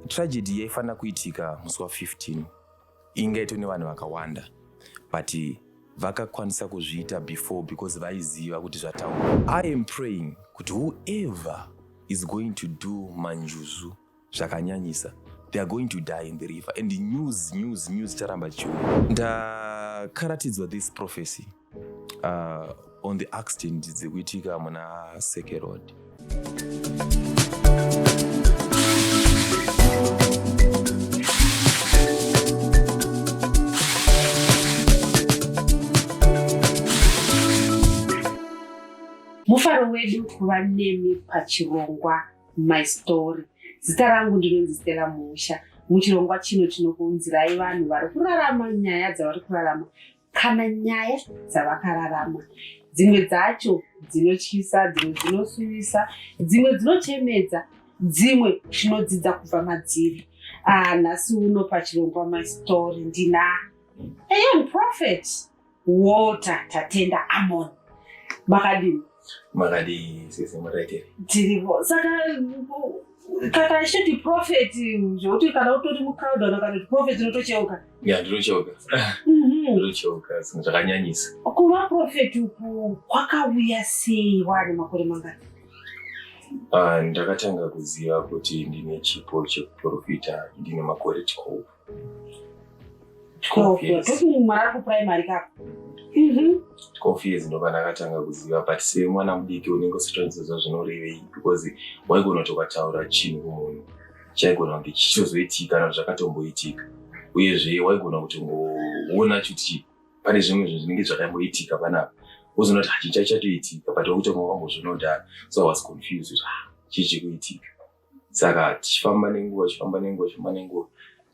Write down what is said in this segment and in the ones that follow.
tragedy yaifana kuitika musi wa15 ingaito nevanhu vakawanda but vakakwanisa kuzviita before because vaiziva kuti zvataura. I am praying kuti whoever is going to do manjuzu zvakanyanyisa, they are going to die in the river. And news charamba chiuya. Ndakaratidzwa this prophecy on the accident dzekuitika muna Seke Road. Mufaro wedu kuva nemi pachirongwa My Story. Zita rangu ndinonzi Stella Musha. Muchirongwa chino chinokuunzirai vanhu vari kurarama nyaya dzavari kurarama kana nyaya dzavakararama. Dzimwe dzacho dzinotyisa, dzimwe dzinosuvisa, dzimwe dzinochemedza, dzimwe zvinodzidza kubva madziri. Nhasi uno pachirongwa My Story ndina a young prophet Walter Tatenda Amon. Makadini Magadi sisi muraiteri. Tirivo. Saka kaka shoti prophet zvoti kana utori mucrowd kana prophet unotocheuka. Ya ndinocheuka. Ndinocheuka zvakanyanyisa. Kuva prophet uku kwakauya sei wari makore mangani? Ndakatanga kuziva kuti ndine chipo chekuprofita ndine makore 12. 12 years. Toki mwana kuprimary kako. 12 years ndobva ndakatanga kuziva, but semwana mudiki unenge usitoziva zvinorevei because waigona tokataura chinhu kumunhu chaigona kunge chichizoitika kana zvakatomboitika, uyezve waigona kutongoona kuti pane zvimwe zvinhu zvinenge zvakamboitika panapa wozoona kuti hachicha chatoitika but wakutonga wambozvinodhara. So I was confused kuti chii chikuitika. Saka tichifamba nenguva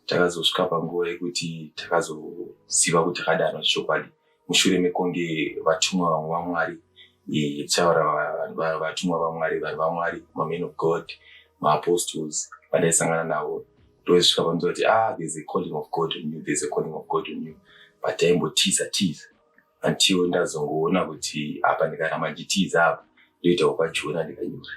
takazosvika panguva yekuti takazoziva kuti takadanwa chokwadi mushure mekunge vatumwa vamwe vaMwari taura vatumwa vaMwari, vanhu vaMwari, men of God, apostles vandaisangana navo ndosvika panzwa kuti there's a calling of God on you, there's a calling of God on you, but taimbotiza until ndazongoona kuti apa ndikaramba ndichitiza apa ndoita kwachiona ndikanyura.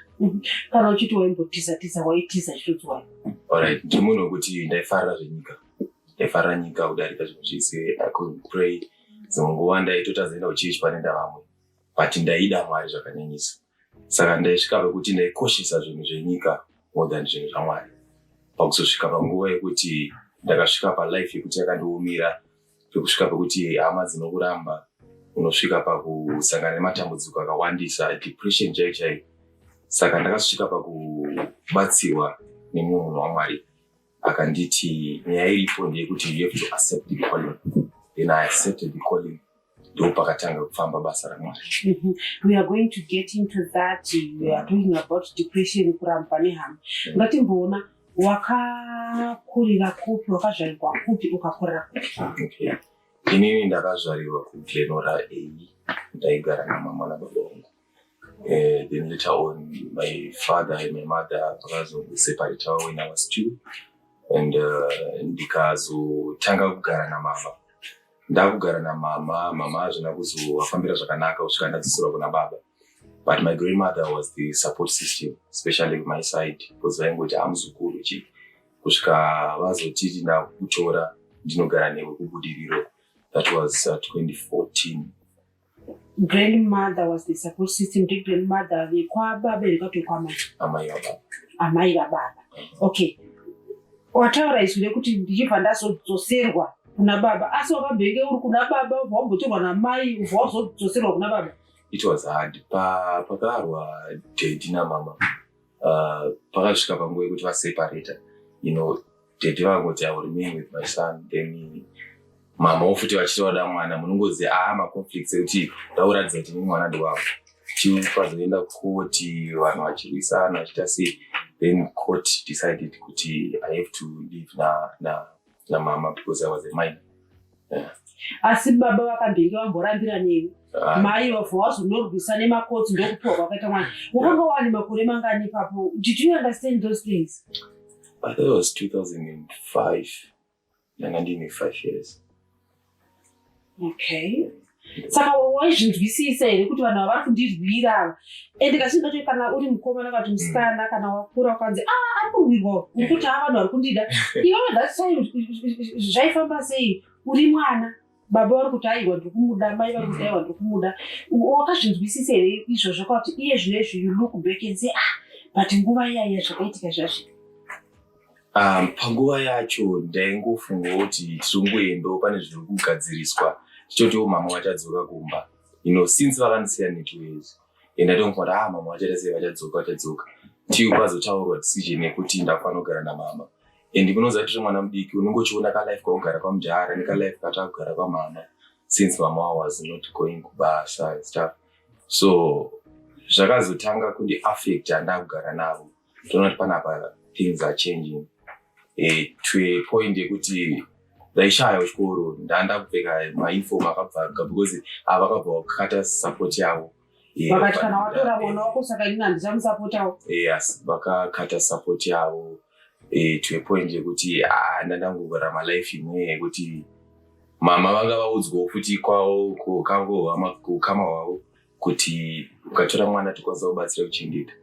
Kana uchiti waimbotiza waitiza zvichitswai? Alright, ndiri munhu wekuti ndaifarira nyika kudarika zvinhu zvese. I couldn't pray. Dzimwe nguva ndaitotazaenda kuchechi panenda vamwe but ndaida Mwari zvakanyanyisa. Saka ndaisvika pekuti ndaikoshesa zvinhu zvenyika more than zvinhu zvaMwari. Pakuzosvika panguva yekuti ndakasvika palife yekuti yakandiumira, pekusvika pekuti hama dzinokuramba, unosvika pakusangana nematambudziko akawandisa, depression chaiyo. Saka ndakasvika pakubatsirwa nemumwe munhu waMwari akanditi nyaya iripo ndeyekuti you have to accept the calling. Then I accepted the calling. Ndopakatanga kufamba basa raMwari. We are going to get into that. We are talking about depression kuramba nehama. Ngatimboona wakakurira kupi, wakazvarirwa kupi, ukakurira kupi? Okay. Inini ndakazvarirwa kuGlenora A. Ndaigara namama nababa vangu. Then later on, my father and my mother vakazoseparatewa when I was 2. And ndikazotanga kugara namama. Ndakugara namama, mama hazvina kuzovafambira zvakanaka kusvika ndadzisirwa kuna baba. But my grandmother was the support system, especially my side, because vaingoti hamuzukuru chi. Kusvika vazotiti ndakutora ndinogara newe kubudiriro. That was 2014. Grandmother was the support system. The grandmother vekwababa erikato kwamai? Amai vababa. Amai vababa. Okay. Wataura izvire kuti ndichibva ndazodzoserwa kuna baba, asi wakabhenge uri kuna baba wambotorwa namai wazodzoserwa kuna baba? It was hard. Pakarwa daddy namama. Pakasvika panguva yekuti vaseparata. Daddy vangoti I will remain with my son. Then mama wofuti vachiti vada mwana munongoziva maconflicts ekuti ndauratidza kuti mwana ndiwavo. Pazoenda koti vanhu vachirwisana vachiita sei. Then court decided kuti I have to live na mama because I was a minor. Yeah. Asi baba vakabhenge vamborambira newe. Mai wazonyorwisa nemakoti ndokupiwa kwakaita mwana. Wakanga wani makore mangani ipapo? Did you understand those things? I thought it was 2005. Ndanga ndine 5 years. Okay. Saka waizvinzwisisa here kuti vanhu vari kundirwira ava ende kazhinji kacho kana uri mukomana kana kuti musikana kana wakura ukanzi ari kurwirwa uri kuti vanhu vari kundida iwe that time zvaifamba sei uri mwana baba vari kuti aiwa ndiri kumuda mai vari kuti aiwa ndiri kumuda wakazvinzwisisa here izvozvo kuti iye zvinezvi you look back and say but nguva iyaiya zvakaitika zvazvika panguva yacho ndaingofunga kuti tirongoendo pane zviri kugadziriswa tichotiwo mama vachadzoka kumba since vakandisiya netways ndatongofunga mama vachaita sei vachadzoka tiyo pazotaurwa decision yekuti ndafanira kugara namama and munoziva kuti mwana mudiki unongochiona kalife kaugara kwamujara nekalife katakugara kwamama since mama was not going kubasa and stuff so zvakazotanga kundi affect andakugara navo toona kuti panapa things are changing to a point yekuti ndaishaya chikoro ndanda kupfeka mainform akabva because vakabva vakakata support yavo vakati kana watora mwana wako saka ini handichamusapotawo yes vakakata support yavo to a point yekuti ndandangogara malife imwe yekuti mama vanga vaudzwawo futi kwavo kukama hwavo kuti ukatora mwana tikwanisa kubatsira kuchengeta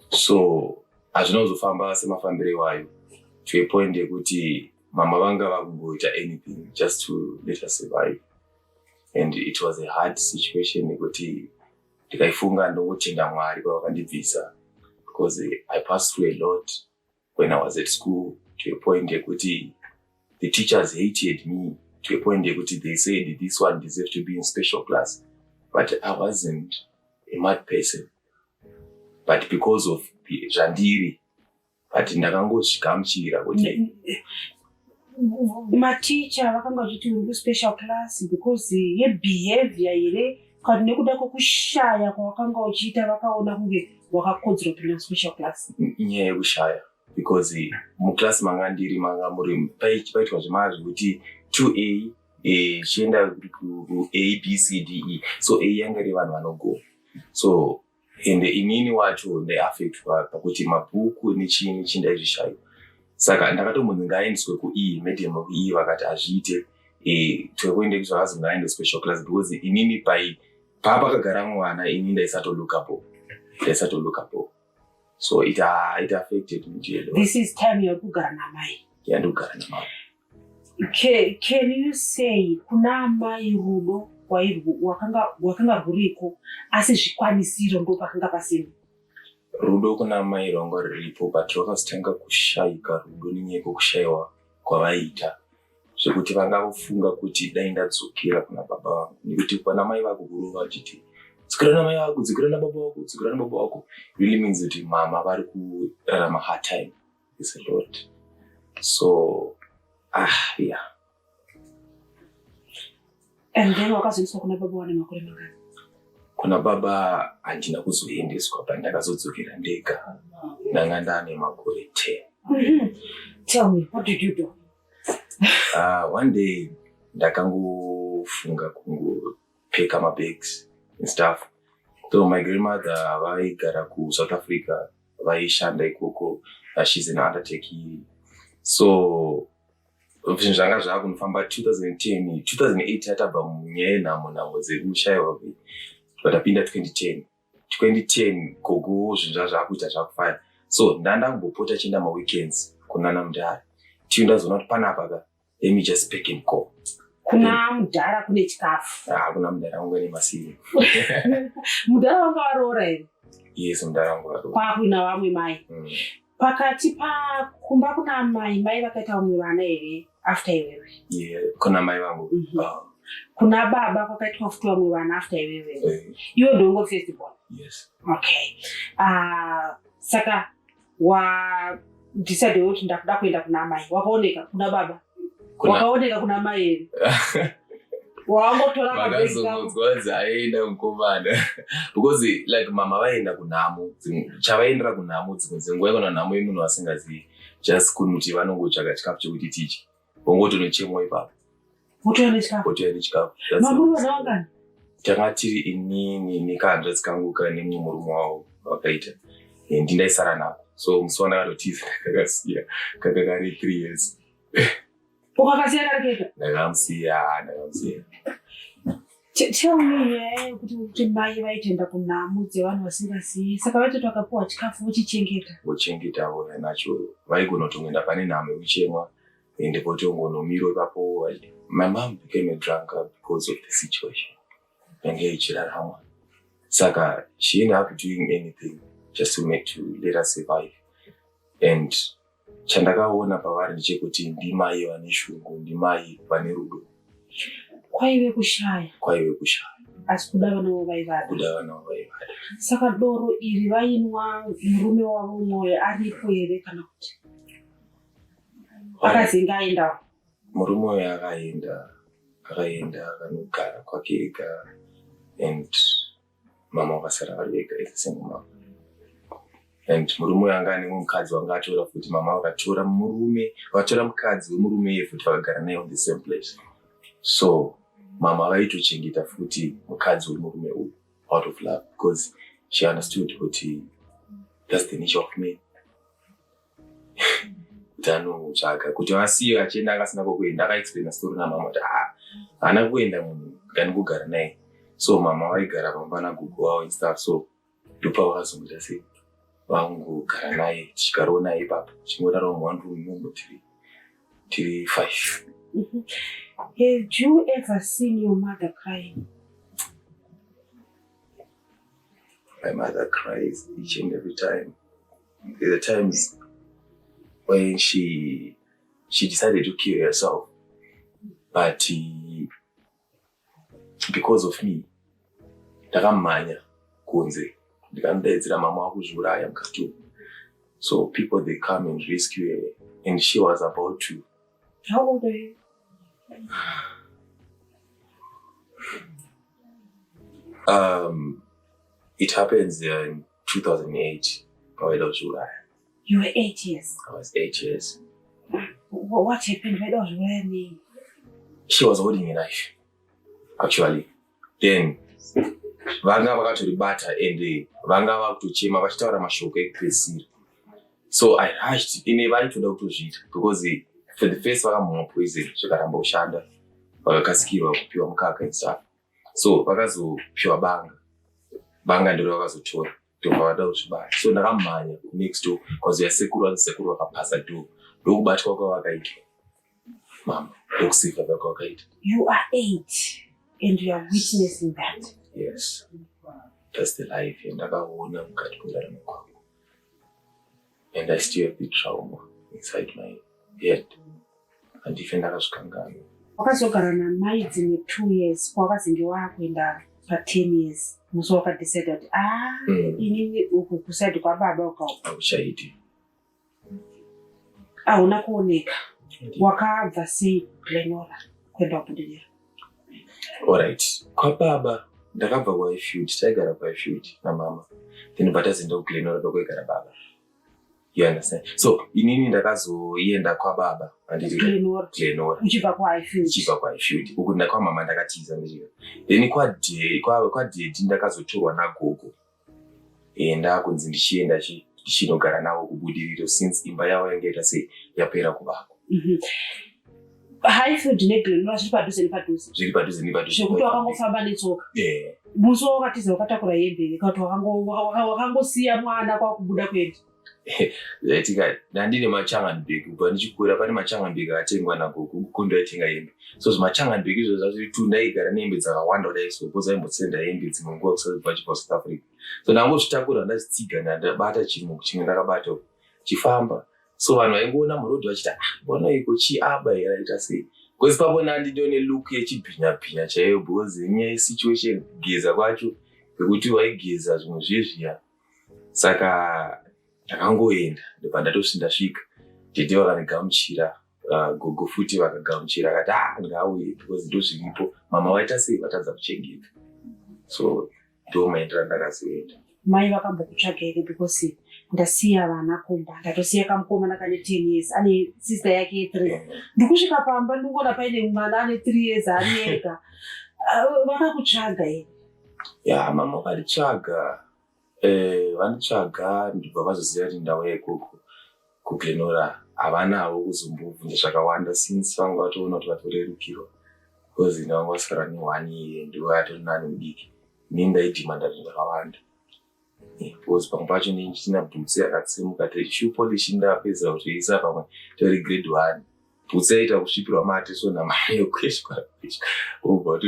so hazvina kuzofamba semafambiro iwayo to a point yekuti mama vanga vakungoita anything just to let us survive and it was a hard situation yekuti ndikaifunga ndongotenda Mwari pavakandibvisa because I passed through a lot when I was at school to a point yekuti the teachers hated me to a point yekuti they said this one deserves to be in special class but I wasn't a mad person but because of zvandiri but ndakangozvigamuchira kuti maticha vakanga vachiti uri kuspecial class because yebehavior here kana nekuda kwokushaya kwawakanga uchiita vakaona kunge wakakodzera kupinda muspecial class nyaya yekushaya because muklasi manga ndiri manga muri paitwa zvemaya zvekuti 2A chienda ku-A, B, C, D, E so A yanga iri vanhu vanogo so ende inini wacho ndaiaffectwa pakuti mabhuku nechini chindaizvishayiwa saka ndakatombonzi ngaendeswe ku-E medium ku-E vakati hazviite tokuende zvakazi ngaende special class because inini pakagara mwana inini ndaisatolookable so it affected me too. This is time yokugara namai ndikugara namai. Can you say kuna mai rudo wakanga ruriko asi zvikwanisiro ndo pakanga pasina rudo kuna mai rwanga ruripo but rwakazotanga kushayika rudo nenyaya yekushayiwa kwavaita zvekuti vanga vofunga kuti dai ndadzokera kuna baba vangu nekuti pana mai vakuguru vachiti dzokera namai vako dzokera nababa vako really means kuti mama vari kurarama hard time is a lot so yeah. And then wakazoendeswa kuna baba wane makore mangani? Kuna baba handina kuzoendeswa pandakazodzokera ndega ndanga ndane makore 10. Tell me, what did you do? One day ndakangofunga kungopeka mabags and stuff. So my grandmother vaigara kuSouth Africa vaishanda ikoko, she's an undertaker. So zvinhu zvanga zvakunofamba 2010 2008 yatabva munyaya yenhamo dzekushayiwa patapinda 2010 gogo zvinhu zvanga zvakuita zvakufara so ndandangombopota chienda maweekends kunana mudhara tiyo ndazoona kuti panapa let me just pick and go. Kuna mudhara kune chikafu? Kuna mudhara wangu ane masiri. Mudhara wanga waroora here? Yes, mudhara wangu waroora. Kwakuina vamwe mai? Pakati pakumba kuna mai vakaita vamwe vana here after iwewe? Yeah, kuna mai vangu. Kuna baba kwakaitwa futi vamwe vana after iwewe? Iwe ndongo first born? Yes. Okay. Saka decide kuti ndakuda kuenda kuna mai. Wakaoneka kuna baba? Wakaoneka kuna mai here? Wangotora mabhegi kako? Magazi aenda mukomana. Because like mama vaenda kunhamo, chavaendera kunhamo dzimwe dzenguva kana nhamo yemunhu asingazivi. Just kuti vanongotsvaka chikafu chekuti tiche. Vongotonochemwa ipapo. Wotoenda chikafu? Wotoenda chikafu. Mamuri vana vangani? Tanga tiri inini nekahanzvadzi kangu nemumwe murume wavo vakaita. Ndaisara nako. So musi wandakatotiza kakasiya kakakari 3 years. Ukakasiya kari kega? Ndakamusiya. Tell me kuti mai vaitenda kunhamu dzevanhu vasingazivi saka vaitoti vakapuwa chikafu vochengetawo nacho vaigona kutongoenda pane nhamo yekuchemwa ende votongonomira ipapo. My mom became a drunkard because of the situation yange ichirarama, saka she ended up doing anything just to let us survive. And chandakaona pavari ndechekuti ndimai vane shungu, ndimai vane rudo. Kwaive kushaya asi kuda vanavo vaivada. Saka doro iri vainwa murume wavo mwoyo aripo here kana kuti akazinga aendawo? Murume uyo akaenda akanogara kwake ega, and mama vakasara vari vega as a single mom. And murume uyo anga ane mukadzi wanga atora futi, mama vakatora mukadzi wemurume iye futi vakagara naye on the same place. So mama vaitochengeta futi mukadzi wemurume uyu out of love, because she understood kuti that's the nature of men. Utanotsvaga kuti vasiye achienda akasina kokuenda. Akaexplaina story namama kuti haana kuenda munhu ngani kugara naye. So mama vaigara pamba nagugu wavo and stuff. So ndopa vakazongoita sei vangogara naye, tichigarawo naye ipapo tichingodaro muwandu imomo tiri 5. Have you ever seen your mother crying? My mother cries each and every time. There are times when she decided to kill herself, but because of me, ndakamhanya kunze ndikamudaidzira mama wakuzviuraya mukati. So people, they come and rescue her, and she was about to. How old are you? It happens in 2008. You were 8 years. I was 8 years. What happened? Where was when? She was holding a knife, actually. Then vanga vakatoribata and vanga vakutochema vachitaura mashoko ekupedzisira. So I rushed ine vaitoda kutozviita because for the first vakamumwa poison zvikaramba kushanda, vakakasikirwa kupiwa mukaka and stuff. So vakazopiwa banga ndiro vakazotora ndobva vada kuzvibata. So ndakamhanya next door because yasekuru vakapasa door ndokubatwa kwavakaita mama, ndokusifa kwavakaita. You are 8 and you are witnessing that. Yes, that's the life yandakaona mukati kwendaramo kwangu, and I still have the trauma inside my head. Handife ndakazvikangana. Wakazogara namai dzimwe 2 years kwakazinge wakuenda pa10 years musi wakadecide kuti inini uku kusaidi kwababa auchaiti. Hauna kuoneka. Wakabva sei Glenora kwenda kubudirira? Alright, kwababa ndakabva kuIfield, taigara kuIfield namama, then batazinda kuGlenora ndokwegara baba. You understand? So inini ndakazoenda kwababa andiri Glenora uchibva kuIfield uku ndakwamama ndakatiza ndiri. Then kwadedi ndakazotorwa nagogo ndakunzi ndichienda ndichinogara navo kubudiriro since imba yavo yangaita sei yapera kuvakwa. Highfield neGlenora zviri padhuze nepadhuze. Zviri padhuze nepadhuze. Zvekuti wakangofamba netsoka. Musi wakatiza wakataura hembe kuti wakangosiya mwana kwakubuda kuenda. Zaitika ndandine machanganbeg kubva ndichikura, pane machanganbeg akatengwa nagogo kukondo aitenga hembe. So zvimachanganbeg izvo zvazviri ndaigara nehembe dzakawanda kudai so because aimbosenda hembe dzimwe nguva kusabva chibva South Africa. So ndangozvitakura ndazitsiga ndabata chimwe ndakabata chifamba. So vanhu vaingoona murodhi vachiti bona iko chiaba here aita sei. Because papo ndandine look yechibhinya chaiyo because nyaya yesituation kugeza kwacho kwekuti waigeza zvimwe zvezviya. Saka ndakangoenda ndobva ndatosvika ndidi vakanigamuchira gogo futi vakagamuchira akati ngauye because ndozviripo mama waita sei vatadza kuchengeta. So ndo maendera ndakazoenda. Mai vakambokutsvaga here because ndasiya vana kumba ndatosiya kamukomana kane 10 years ane sister yake 3. Ndikusvika pamba ndingoona paine mwana ane 3 years ari ega. Vakakutsvaga here? Ya mama vakanditsvaga. Vanditsvaga ndibva vazoziva kuti ndauya ikoko kuGlenora havanawo kuzombobvunza zvakawanda since vanga vatoona kuti vatorerukirwa because inanga wasara ne1 year ndiwo atori nani mudiki ini ndaidhimanda zvakawanda because pamwe pacho ndichina bhutsi yakatsimuka shoe polish ndapedza kutoisa pamwe tori grade 1 bhutsi yaita kusvipirwa mate so namai yokweshwa ubva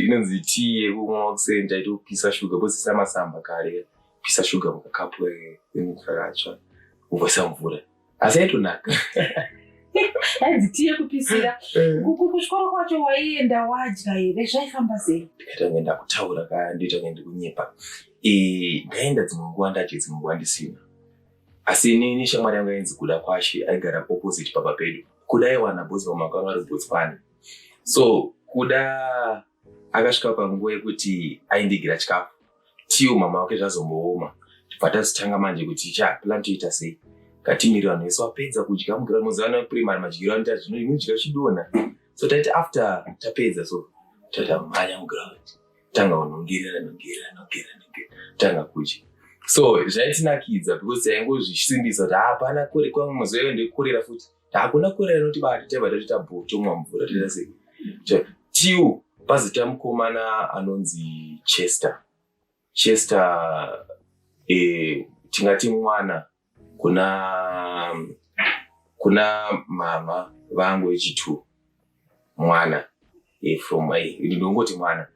inonzi tii yekumwa kusenta itopisa shuga bosisa masamba kare pisa shuga mukakapu emukakatsva uvoisa mvura asi aitonaka hanzi tii yekupisira kuchikoro kwacho waienda wadya here zvaifamba sei? ndikatanga enda kutaura kaya ndoitanga ndikunyepa ndaenda dzimwe nguva ndadye dzimwe nguva ndisina asi inini shamwari yangu yainzi Kuda Kwashe aigara opposite papa pedu. Kuda aiwana bhozi pamakanga ari Botswana. So Kuda akasvika panguva yekuti aindigira chikafu. Tiyo mama wake zvazombooma. Tibva tazotanga manje kuti plan toita sei. Katimirira vanhu vese wapedza kudya mugira muzana weprimary madyiro anoita zvino imwe dya chidona. So taiti after tapedza so tatamhanya muground. Tanga unongirira tanga kudya. So zvaitinakidza because yaingozvisimbisa kuti hapana kure kwangu mazuva ndekurera futi hakuna kurera inoti bati taibva tatoita tomwa mvura toita sei tiu pazita mukomana anonzi Chester tingati mwana kuna mama vangu vechitu mwana from ndingoti mwana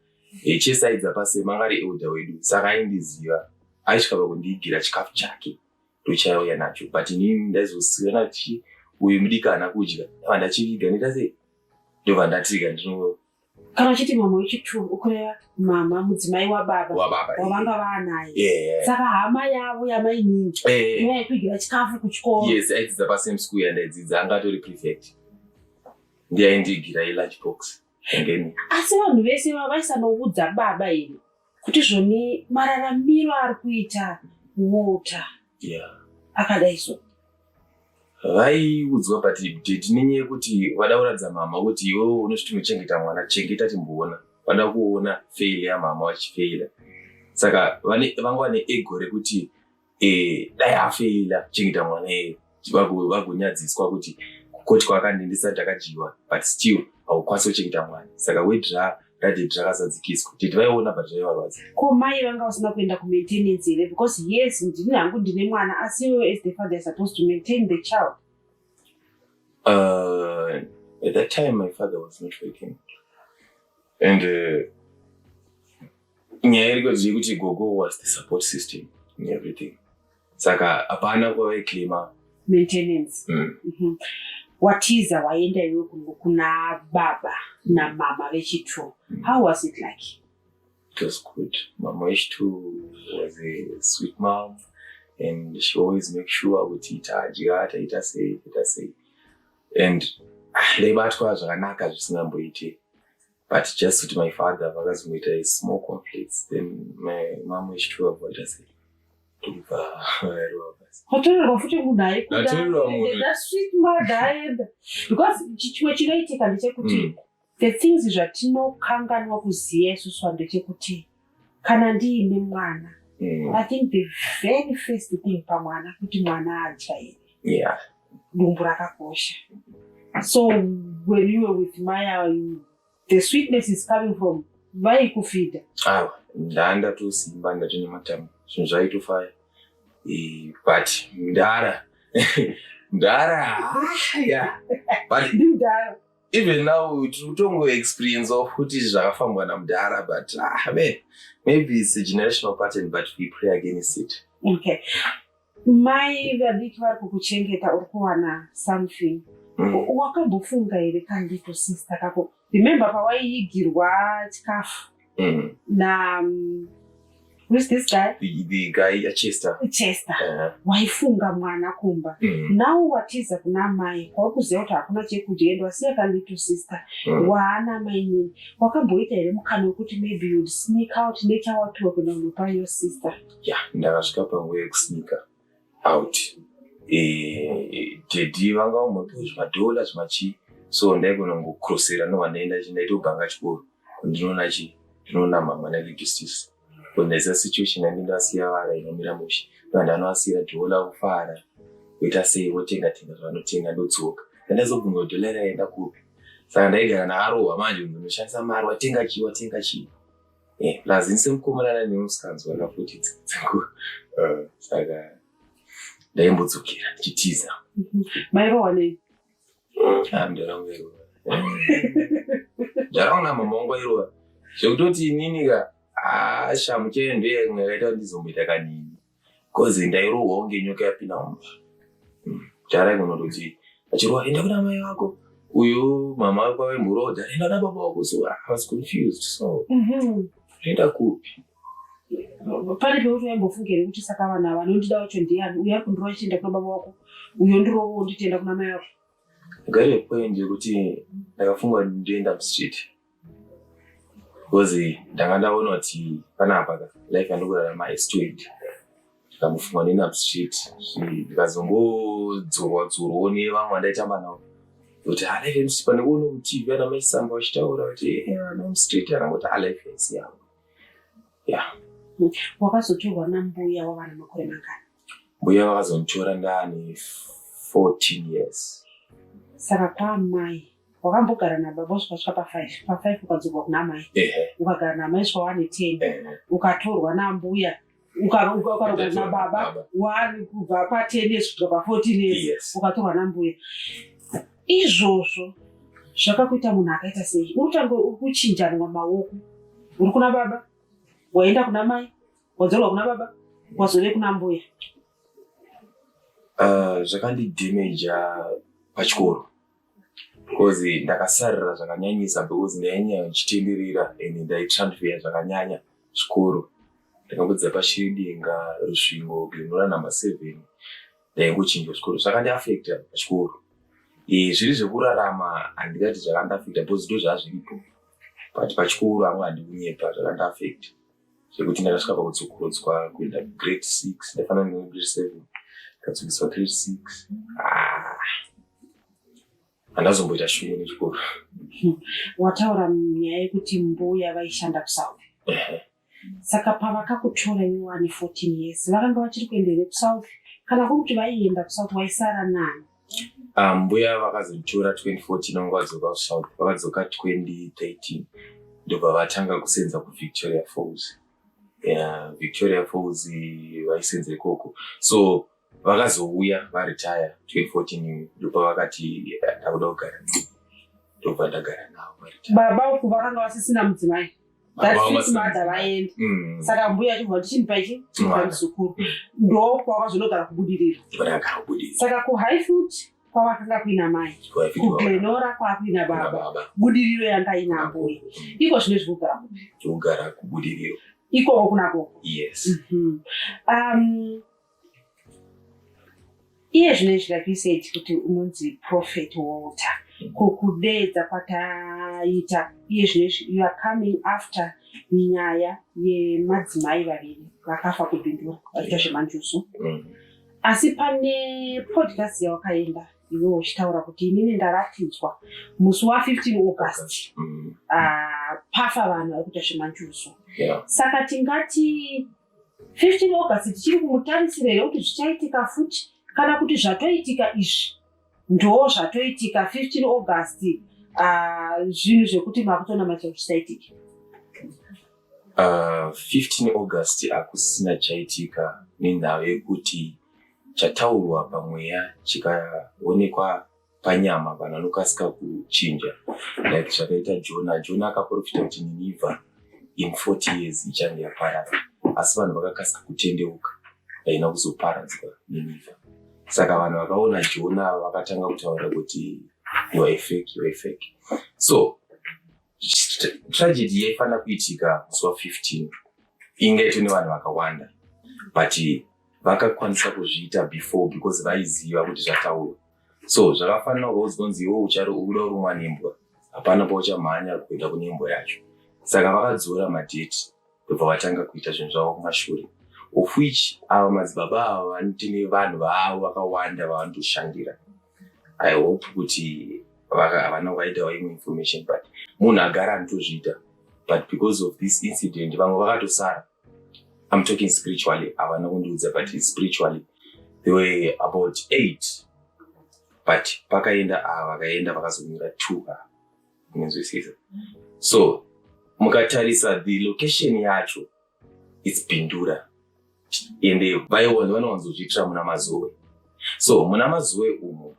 Chester aidza pasema angari elder wedu saka aindiziva aisvika kundiigira chikafu chake ndochauya nacho but inini ndaizosiyana kuti uyu mudikana kudya vandachiviga ndoita sei ndobva ndatika ndino kana uchiti mama wechitu ukureva mama mudzimai wababa wavanga vaanaye saka hama yavo yamainingi yaikuigira chikafu kuchikoro. Yes, aidzidza pasame school yandaidzidza anga atori prefect ndiaindiigira ilunch box engeni. Asi vanhu vese vaisanoudza baba here kuti zvoni mararamiro ari kuita Walter akadai so vaiudzwa but tinenyaya yekuti vada kuratidza mama kuti iwe unosviti unochengeta mwana chengeta timboona vada kuona failure yamama wachifeila saka vanga vane ego rekuti dai afeila chengeta mwana iye vagonyadziswa kuti kukoti kwakandindisa ndakadyiwa but still haukwanisi kuchengeta mwana saka wedra radhedhi rakazadzikiswa kuti vaiona but zvaivarwadza. Ko mai vanga vasina kuenda kumaintenance here because yes ndini hangu ndine mwana asi iwe as the father is supposed to maintain the child. At that time my father was not working and nyaya iri kuti gogo was the support system in everything saka hapana kwavaiclaima maintenance. Watiza waenda iwe kuna baba na mama vechitu. How was it like? It was good. Mama vechitu was a sweet mom and she always make sure kuti ita sei. And leibatwa zvakanaka zvisingamboite. But just kuti my father vakazomboita a small conflicts then my mom vechitu avoida sei. Hotorerwa futi munhu aikuda that sweet mother aenda because chimwe chinoitika ndechekuti the things zvatinokanganwa kuziva isusu ndechekuti kana ndiine mwana I think the very first thing pamwana kuti mwana adya here dumbu rakakosha. So when you were with Maya the sweetness is coming from vaikufida ndandatosimba ndatone matama zvinhu zvaitofaya but ndara but even now totongo experience of kuti zvakafambwa namudhara but maybe it's a generational pattern but we pray against it. Okay, mai vadiki vari kukuchengeta uri kuwana something wakambofunga here kandito sister kako remember pawaiigirwa chikafu na who's this guy? The guy Chester. Waifunga mwana kumba. Now watiza kuna mai kwa kuziva kuti hakuna chekudya endo wasiya kandito sister waana mai nini wakamboita here mukana wekuti maybe you'd sneak out nechawatuwa kuenda kunopa your sister. Ndakasvika panguva yekusneak out dedi vanga umwepo zvimadola zvimachi so ndaigona ngokurosera novandaenda chindaitobhanga chikoro ndinoona mama nalegistisi. When there's a situation and ndasiya vara inomira mushe vanhu vanovasiyira dhola kufara kuita sei votenga zvanotenga ndodzoka ndazobvunza kuti dhola raenda kupi saka ndaigara naarohwa manje unoshandisa mari watenga chii lazini mukomonana nemusikanzi wakafuti saka ndaimbodzokera ndichitiza. Mairohwa nei? Ndarauna mama wangu airohwa zvekutoti ininика shamuchendo yemwe yakaita kuti ndizomboita kanini kozi ndairohwawo ngenyoka yapinda mumba. Charaingonototi achirohwa enda kuna mai vako uyu mama wako avemburodha enda kuna baba wako, so I was confused. So enda kupi pane pekuti waimbofungira kuti saka vana vanondida vacho ndiani uya kundiro achienda kuna baba wako uyo ndirowo nditienda kuna mai vako? Gari point yekuti ndakafunga ndienda mstreet because ndanga ndaona kuti panapa life yandokurarama is2 ndikamufunga ndienda mstreet ndikazongodzorwa nevamwe vandaitamba navo kuti life mstreet pane kuno kuti vana maisamba vachitaura kuti vana mstreet anangoti life yasiyamo. Wakazotorwa nambuya wavana makore mangani? Mbuya vakazonditora ndaane 14 years. Saka kwamai wakambogara nababa usvika pa5 ukadzokwa kuna mai, ukagara namai sva wane 10, ukatorwa nambuya ukarogwa nababa wari kubva pa10 kusvika pa14 years, ukatorwa nambuya. Izvozvo zvakakuita munhu akaita sei? Urikutanga kuchinjanwa maoko, uri kuna baba waenda kuna mai, wadzorwa kuna baba, wazove kuna mbuya. Zvakandidhemeja pachikoro because ndakasarira zvakanyanyisa because ndainyanya chitenderera and ndaitransfer zvakanyanya chikoro. Ndakambodza pachiringa rusvingo grenora number 7 ndaingochinja chikoro, zvakandiafecta pachikoro. Zviri zvekurarama handingati zvakandiafecta because ndo zvazviripo, but pachikoro hamwe handikunyepa, zvakandiafecta zvekuti ndakasvika pakudzokorodzwa kuenda grade 6 ndafanira kuenda grade 7 ndikadzokiswa grade 6. Handazomboita shungu nechikoro. Wataura nyaya yekuti mbuya vaishanda kuSouth. Saka pavakakutora iwe wane 14 years vakanga vachiri kuendere kuSouth kana kuti vaienda kuSouth waisara nani? Mbuya vakazonditora 2014 vangu vadzoka kuSouth, vakadzoka 2013 ndobva vatanga kusenza kuVictoria Falls. Victoria Falls vaisenza ikoko, so vakazouya varetire 2014 ndobva vakati ndakuda kugara ndobva ndagara navo varetire. Baba uku vakanga vasisina mudzimai, that's mother vaenda. Saka mbuya achibva ndichindipa ichi ndizukuru ndo kwavazonogara kubudirira. Saka kuHighfield kwavakanga kuina mai, kuGlenora kwakuina baba, budiriro yanga ina mbuya. Iko zvino zvekugara kupi? Kugara kubudiriro ikoko kunako. Yes. Iye zvinezvi like you said kuti unonzi Prophet Walter, kukudeedza kwataita iye zvinezvi you are coming after nyaya yemadzimai vaviri vakafa kubhindura vaita zvemanjusu. Asi pane podcast yawakaenda iwe uchitaura kuti inini ndaratidzwa musi wa15 August pafa vanhu vari kuita zvemanjusu. Saka tingati 15 August tichiri kumutarisira here kuti zvichaitika futi kana kuti zvatoitika izvi ndo zvatoitika 15 August zvinhu zvekuti makutona macho zvisaitika? 15 August akusina chaitika nenhau yekuti chataurwa pamweya chikaonekwa panyama vanhu vanokasika kuchinja, like zvakaita Jona akaprofita kuti Nineveh in 40 years ichange yaparara, asi vanhu vakakasika kutendeuka haina kuzoparadzwa Nineveh. Saka vanhu vakaona Jona vakatanga kutaura kuti you are fake. So tragedy yaifanira kuitika musi wa15 ingaitwe nevanhu vakawanda, but vakakwanisa kuzviita before because vaiziva kuti zvataurwa. So zvakafanira kunzi iwe uda kurumwa nembwa, hapana pauchamhanya kuenda kunembwa yacho. Saka vakadzora madate ndobva vatanga kuita zvinhu zvavo kumashure, of which ava madzibaba ava vanotine vanhu vavo vakawanda vavanotoshandira. I hope kuti havana kuvaitawo imwe information, but munhu agara anotozviita, but because of this incident vamwe vakatosara. I'm talking spiritually, havana kundiudza, but spiritually there were about 8, but pakaenda vakaenda vakazomira 2 unenzwisisa. So mukatarisa the location yacho it's Bindura, ende vanowanzozvitira muna Mazowe. So muna Mazowe umo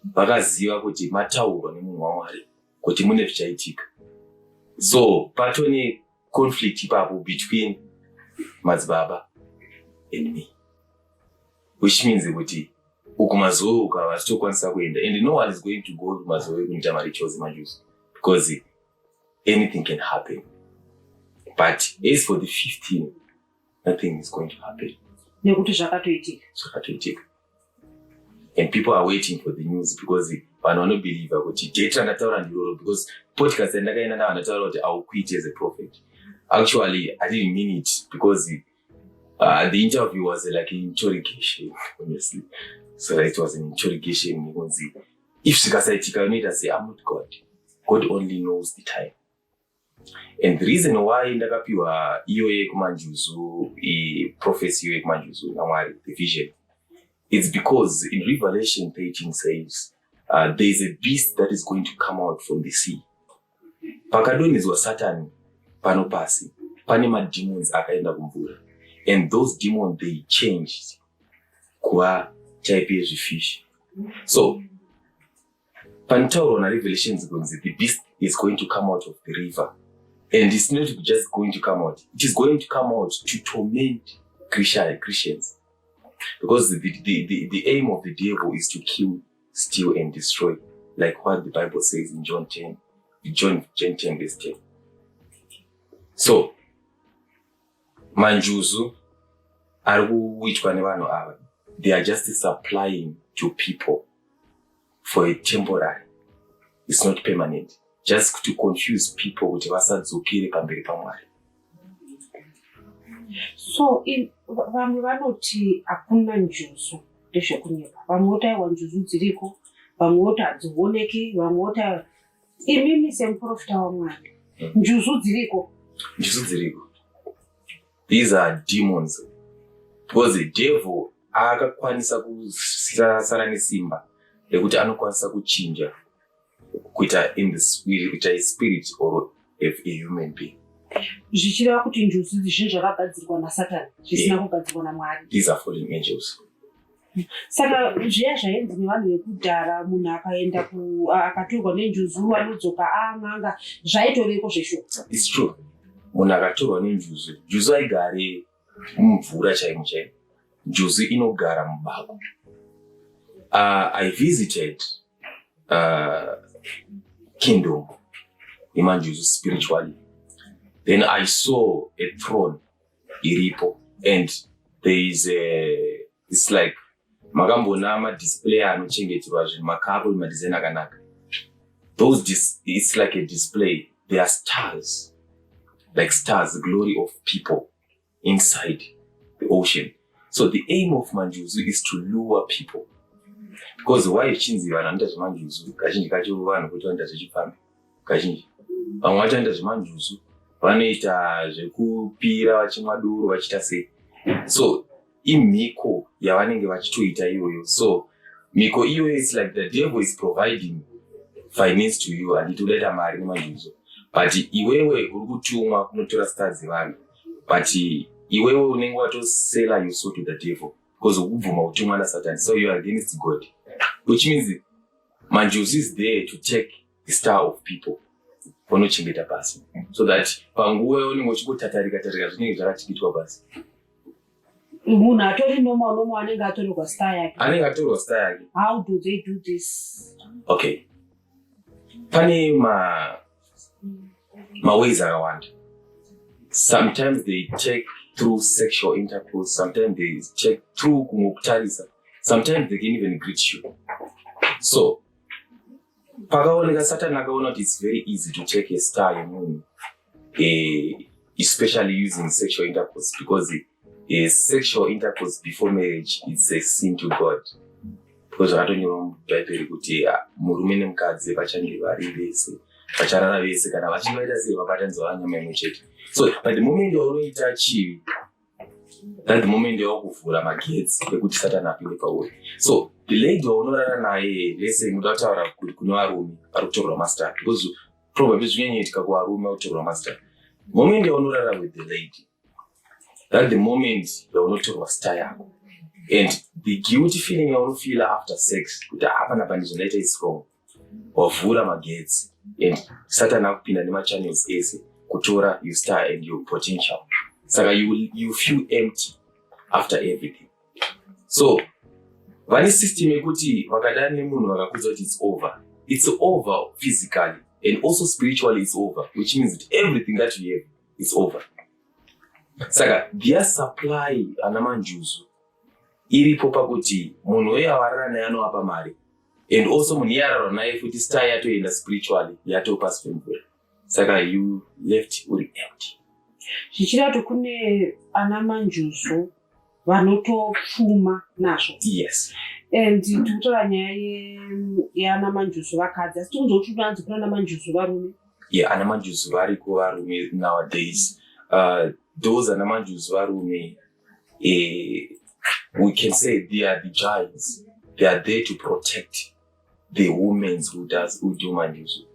vakaziva kuti mataurwa nemunhu waMwari kuti mune zvichaitika. So patone conflict ipapo between madzibaba and me, which means kuti uku Mazowe ukava vachitokwanisa kuenda, and no one is going to go to Mazowe kunoita marichozi manjuzi because anything can happen. But as for the 15, nothing is going to happen. Nekuti zvakatoitika. And people are waiting for the news because vanhu vanobelieve kuti date randataura ndiroro, because podcast yandakaenda ndavandataura kuti I will quit as a prophet. Actually, I didn't mean it because the interview was like an interrogation, honestly. So it was an interrogation. If zvikasaitika unoita say I'm not God. God only knows the time. And the reason why ndakapiwa iyo yekumanjuzu, prophecy iyo yekumanjuzu naMwari, the vision, it's because in Revelation 13 says there is a beast that is going to come out from the sea. Pakadonezwa Satan pano pasi, pane mademons akaenda kumvura. And those demons, they changed kuva type yezvifish. So panotaurwa naRevelations kunzi the beast is going to come out of the river. And it's not just going to come out. It is going to come out to torment Christians. Because the aim of the devil is to kill, steal, and destroy. Like what the Bible says in John 10 verse 10. So, manjuzu arikuitwa nevanhu ava, they are just supplying to people for a temporary. It's not permanent. Just to confuse people kuti vasadzokere pamberi paMwari. So vamwe vanoti hakuna njuzu ndezvekunyepa, vamwe voti aiwa njuzu dziriko, vamwe voti hadzioneki, vamwe voti imimi semuprofita waMwari njuzu dziriko. Njuzu dziriko. These are demons. Because the devil akakwanisa kusara nesimba yekuti anokwanisa kuchinja kuita in the spirit, kuita a spirit or a human being. Zvichireva kuti njuzu zvinhu zvakagadzirwa naSatani, zvisina kugadzirwa naMwari. These are fallen angels. Saka zviya zvaenzi nevanhu vekudhara, munhu akaenda akatorwa nenjuzu anodzoka an'anga, zvaitoreko zvesho. It's true. Munhu akatorwa nenjuzu, njuzu haigare mumvura chaimo chaimo. Njuzu inogara mubako. I visited kingdom yemanjuzu spiritually. Then I saw a throne iripo, and there is it's like makambona madisplay anochengeterwa zvinhu, makapu madesign akanaka. It's like a display. There are stars, like stars, the glory of people inside the ocean. So the aim of manjuzu is to lure people. Because why chinzi vanhu vanoita zvemanjuzu kazhinji kacho vanhu kuti vanoita zvechifambi kazhinji. Vamwe vacho vanoita zvemanjuzu vanoita zvekupira vachimwa duro vachiita sei. So imhiko yavanenge vachitoita iyoyo. So mhiko iyoyo is like the devil is providing finance to you and itodaita mari nemanjuzu. But iwewe uri kutumwa kunotora stars dzevanhu. But iwewe unenge watosela your soul to the devil because ukubvuma kutumwa naSatan. So you are against God. Which means manjuzu is there to take the star of people. Vanochengeta pasi. So that panguva yaunenge uchingotatarika zvinenge zvakatikitwa pasi. Munhu atori nomwe anenge atorerwa star yake. Anenge atorerwa star yake. How do they do this? Okay. Pane maways akawanda. Sometimes they check through sexual intercourse. Sometimes they check through kumukutarisa. Sometimes they can even greet you. So, pakaoneka Satan akaona kuti it's very easy to check a star yemunhu, especially using sexual intercourse, because sexual intercourse before marriage is a sin to God. Because zvakatonyorwa mubhaibheri kuti murume nemukadzi vachange vari vese, vacharara vese, kana vachinoita sei vabatanidza nyama imwe chete. So, but the moment waunoita chivi, that's the moment wakuvhura magetsi ekuti Satan apinde pauri. So the lady waunorara naye, lese muda kutaura kuti kune varume vari kutorwa mastar, because probably zvinyanyoitika kuvarume kutorwa master. Moment yaunorara with the lady, that the moment yaunotorwa star yako, and the guilty feeling yaunofila after sex kuti hapana pandizvonaita is wrong, wavhura magetsi and Satan akupinda nemachannels ese kutora your star and your potential. Saka you feel empty after everything. So vane system yekuti vakadana nemunhu vakakudza kuti it's over physically and also spiritually it's over, which means that everything that you have is over. Saka their supply anamanjuzu iripo pakuti munhu weyawarara naye anovapa mari, and also munhu iyararwa naye futi star yatoenda spiritually yatopasi pemvura. Saka you left uri empty. Zvichida kuti kune anamanjuzu vanotopfuma nazvo. Yes. And tikutora nyaya yeanamanjuzu vakadzi, asi tikunzwa kuti unanzi kuna anamanjuzu varume. Yeah, anamanjuzu variko varume nowadays. Those anamanjuzu varume, we can say they are the giants. They are there to protect the women who do manjuzu.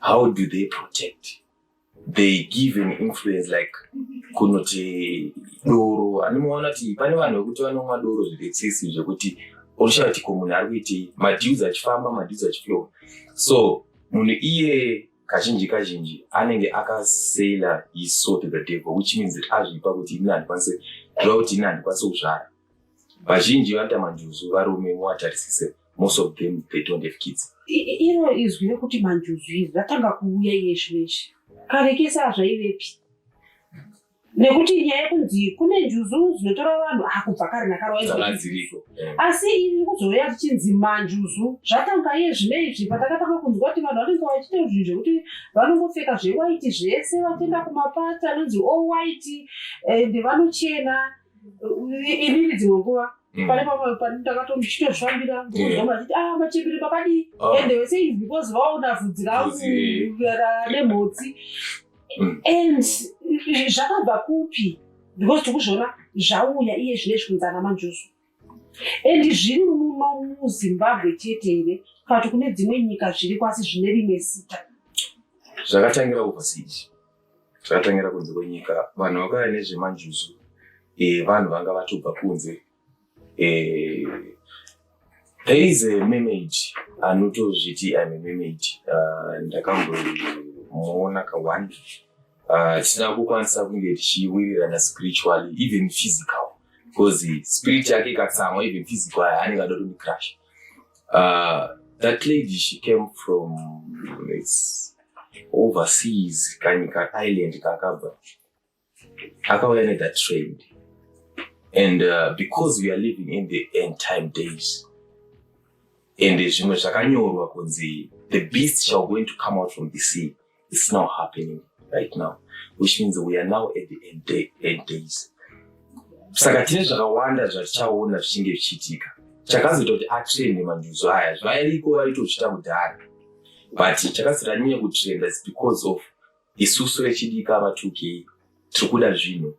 How do they protect? They give an influence like kunoti doro. Anomaona kuti pane vanhu vekuti vanomwa doro zvexcessive zvekuti unoshaya kuti munhu ari kuitei, madues achifamba, madues achiflow. So munhu iye kazhinji anenge akasela his soul to the devil, which means that azvipa kuti ini handikwanise kureva kuti ini handikwanise kuzvara. Vazhinji vanoita manjuzu varume muatarisise, most of them they don't have kids. Iro izwi rekuti manjuzu izvi ratanga kuuya yezvinezvi kare kese hazvaivepi, nekuti nyaya yekunzi kune njuzu dzinotora vanhu kubva kare nakare dzakadziriko. Asi iri kuzouya tichinzi manjuzu zvatanga yezvinezvi patakatanga kunzwa kuti vanhu vanenge vachiita zvinhu zvekuti vanongopfeka zvewaiti zvese vachienda kumapata anonzi all white ende vanochena. Inini dzimwe nguva pane pamwe ndakatochitozvifambira ndozvachiti machembere pakadii ende wese is because vaona vhudzi rangu nemhotsi. And zvakabva kupi? Because tikuzviona zvauya iye zvinezvi kunzi anamanjuzu, and zviri muno muZimbabwe chete here kana kuti kune dzimwe nyika zviri kwasi zvine rimwe zita? Zvakatangira overseas, zvakatangira kunze kwenyika. Vanhu vakauya nezvemanjuzu vanhu vanga vatobva kunze. There is a mermaid anotozviti I'm a mermaid. Ndakambomuona kawanda. Tisina kukwanisa kunge tichiwirirana spiritually, even physical, because spirit yake ikatsamwa, even physical haanenge ado kundicrash. That lady, she came from overseas, kanyika island kakabva. Akauya nethat trend. And because we are living in the end time days, and zvimwe zvakanyorwa kunzi the beast shall going to come out from the sea, it's now happening right now, which means we are now at the end days. Saka tine zvakawanda zvatichaona zvichinge zvichiitika. Chakazoita kuti atrende manjuzu aya zvairiko vaitochita kudhara, but chakazonyanya kutrenda is because of isusu rechidika va2K tiri kuda zvinhu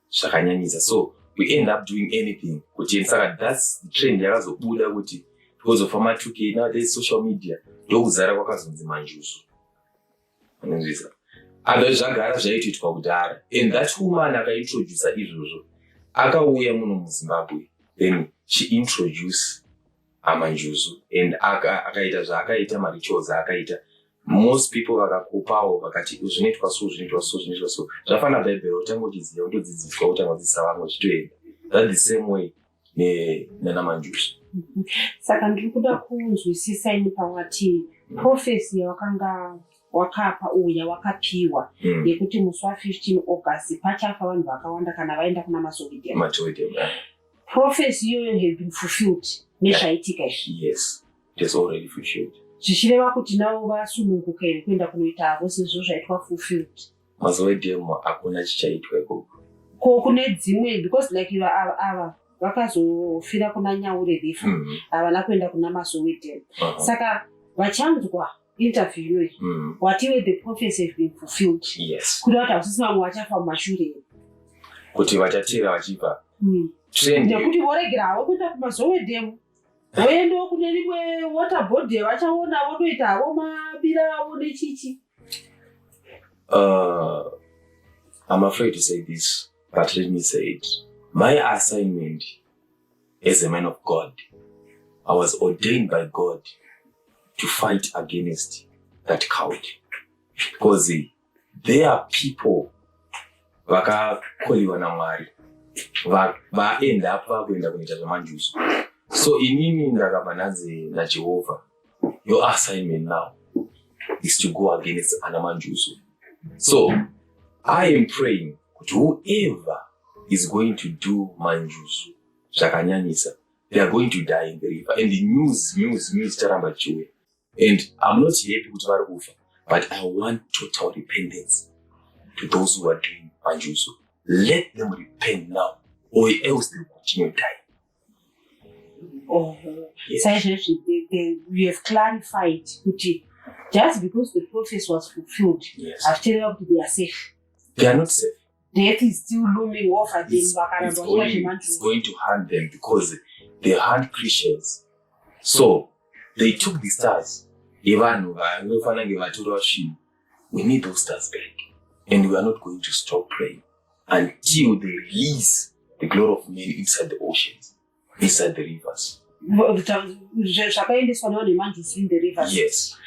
zvakanyanyisa. So we end up doing anything kuti saka that's the trend yakazobuda kuti because of ama2K now there's social media ndokuzara kwakazonzi manjuzu. Unonzvisa? Ando zvagara zvaitoitwa kudhara, and that woman akaintroduce izvozvo akauya muno muZimbabwe, then she introduced amanjuzu and akaita zvaakaita marituals akaita. Most people vakakopawo vakati zvinoitwa so zvafana bhaibheri utangochiziva utodzidziswa utangodzidzisa vamwe uchitoenda. That's the same way nanamanjuzu. Saka ndiri kuda kunzwisisa ini pawati prophecy yawakanga wakapa uya wakapiwa yekuti musi wa15 August pachafa vanhu vakawanda kana vaenda kuna masovidium. Prophecy iyoyo have been fulfilled nezvaitika izvi. Yes, it is already fulfilled. Zvichireva kuti navo vasununguka here kuenda kunoita avo sezvo zvaitwa fulfilled. Masovidium hakuna chichaitwa ikoko. Ko kune dzimwe because like ava vakazofira kuna Nyaure Rifa havana kuenda kuna masovidium. Saka vachanzwa interview iyoyi whatever the prophecy have been fulfilled. Yes. Kuti vati hausisi vamwe vachafa mumashure kuti vachatera vachipa. Nekuti voregerawo kuenda kumasovidium Wendo kune rimwe waterboard vachaona votoita havo mabira avo nechichi. I'm afraid to say this, but let me say it. My assignment as a man of God, I was ordained by God to fight against that cult. Because there are people vakakoliwa naMwari vaenda apo vakuenda kuita zvemanjusu. So inini ndakabva naJehovah, your assignment now is to go against anamanjusu. So I am praying that whoever is going to do manjusu zvakanyanyisa, they are going to die in the river. And the news charamba chiwe. And I'm not happy kuti vari kufa, but I want total repentance to those who are doing manjusu. Let them repent now, or else they will continue dying. Oh, yes. So we have clarified kuti just because the prophecy was fulfilled, yes, after they are safe. They are not safe. Death is still looming over them. It's going to hunt them because they hunt Christians. So they took the stars. We need those stars back. And we are not going to stop praying until they release the glory of men inside the oceans, inside the rivers. Yes.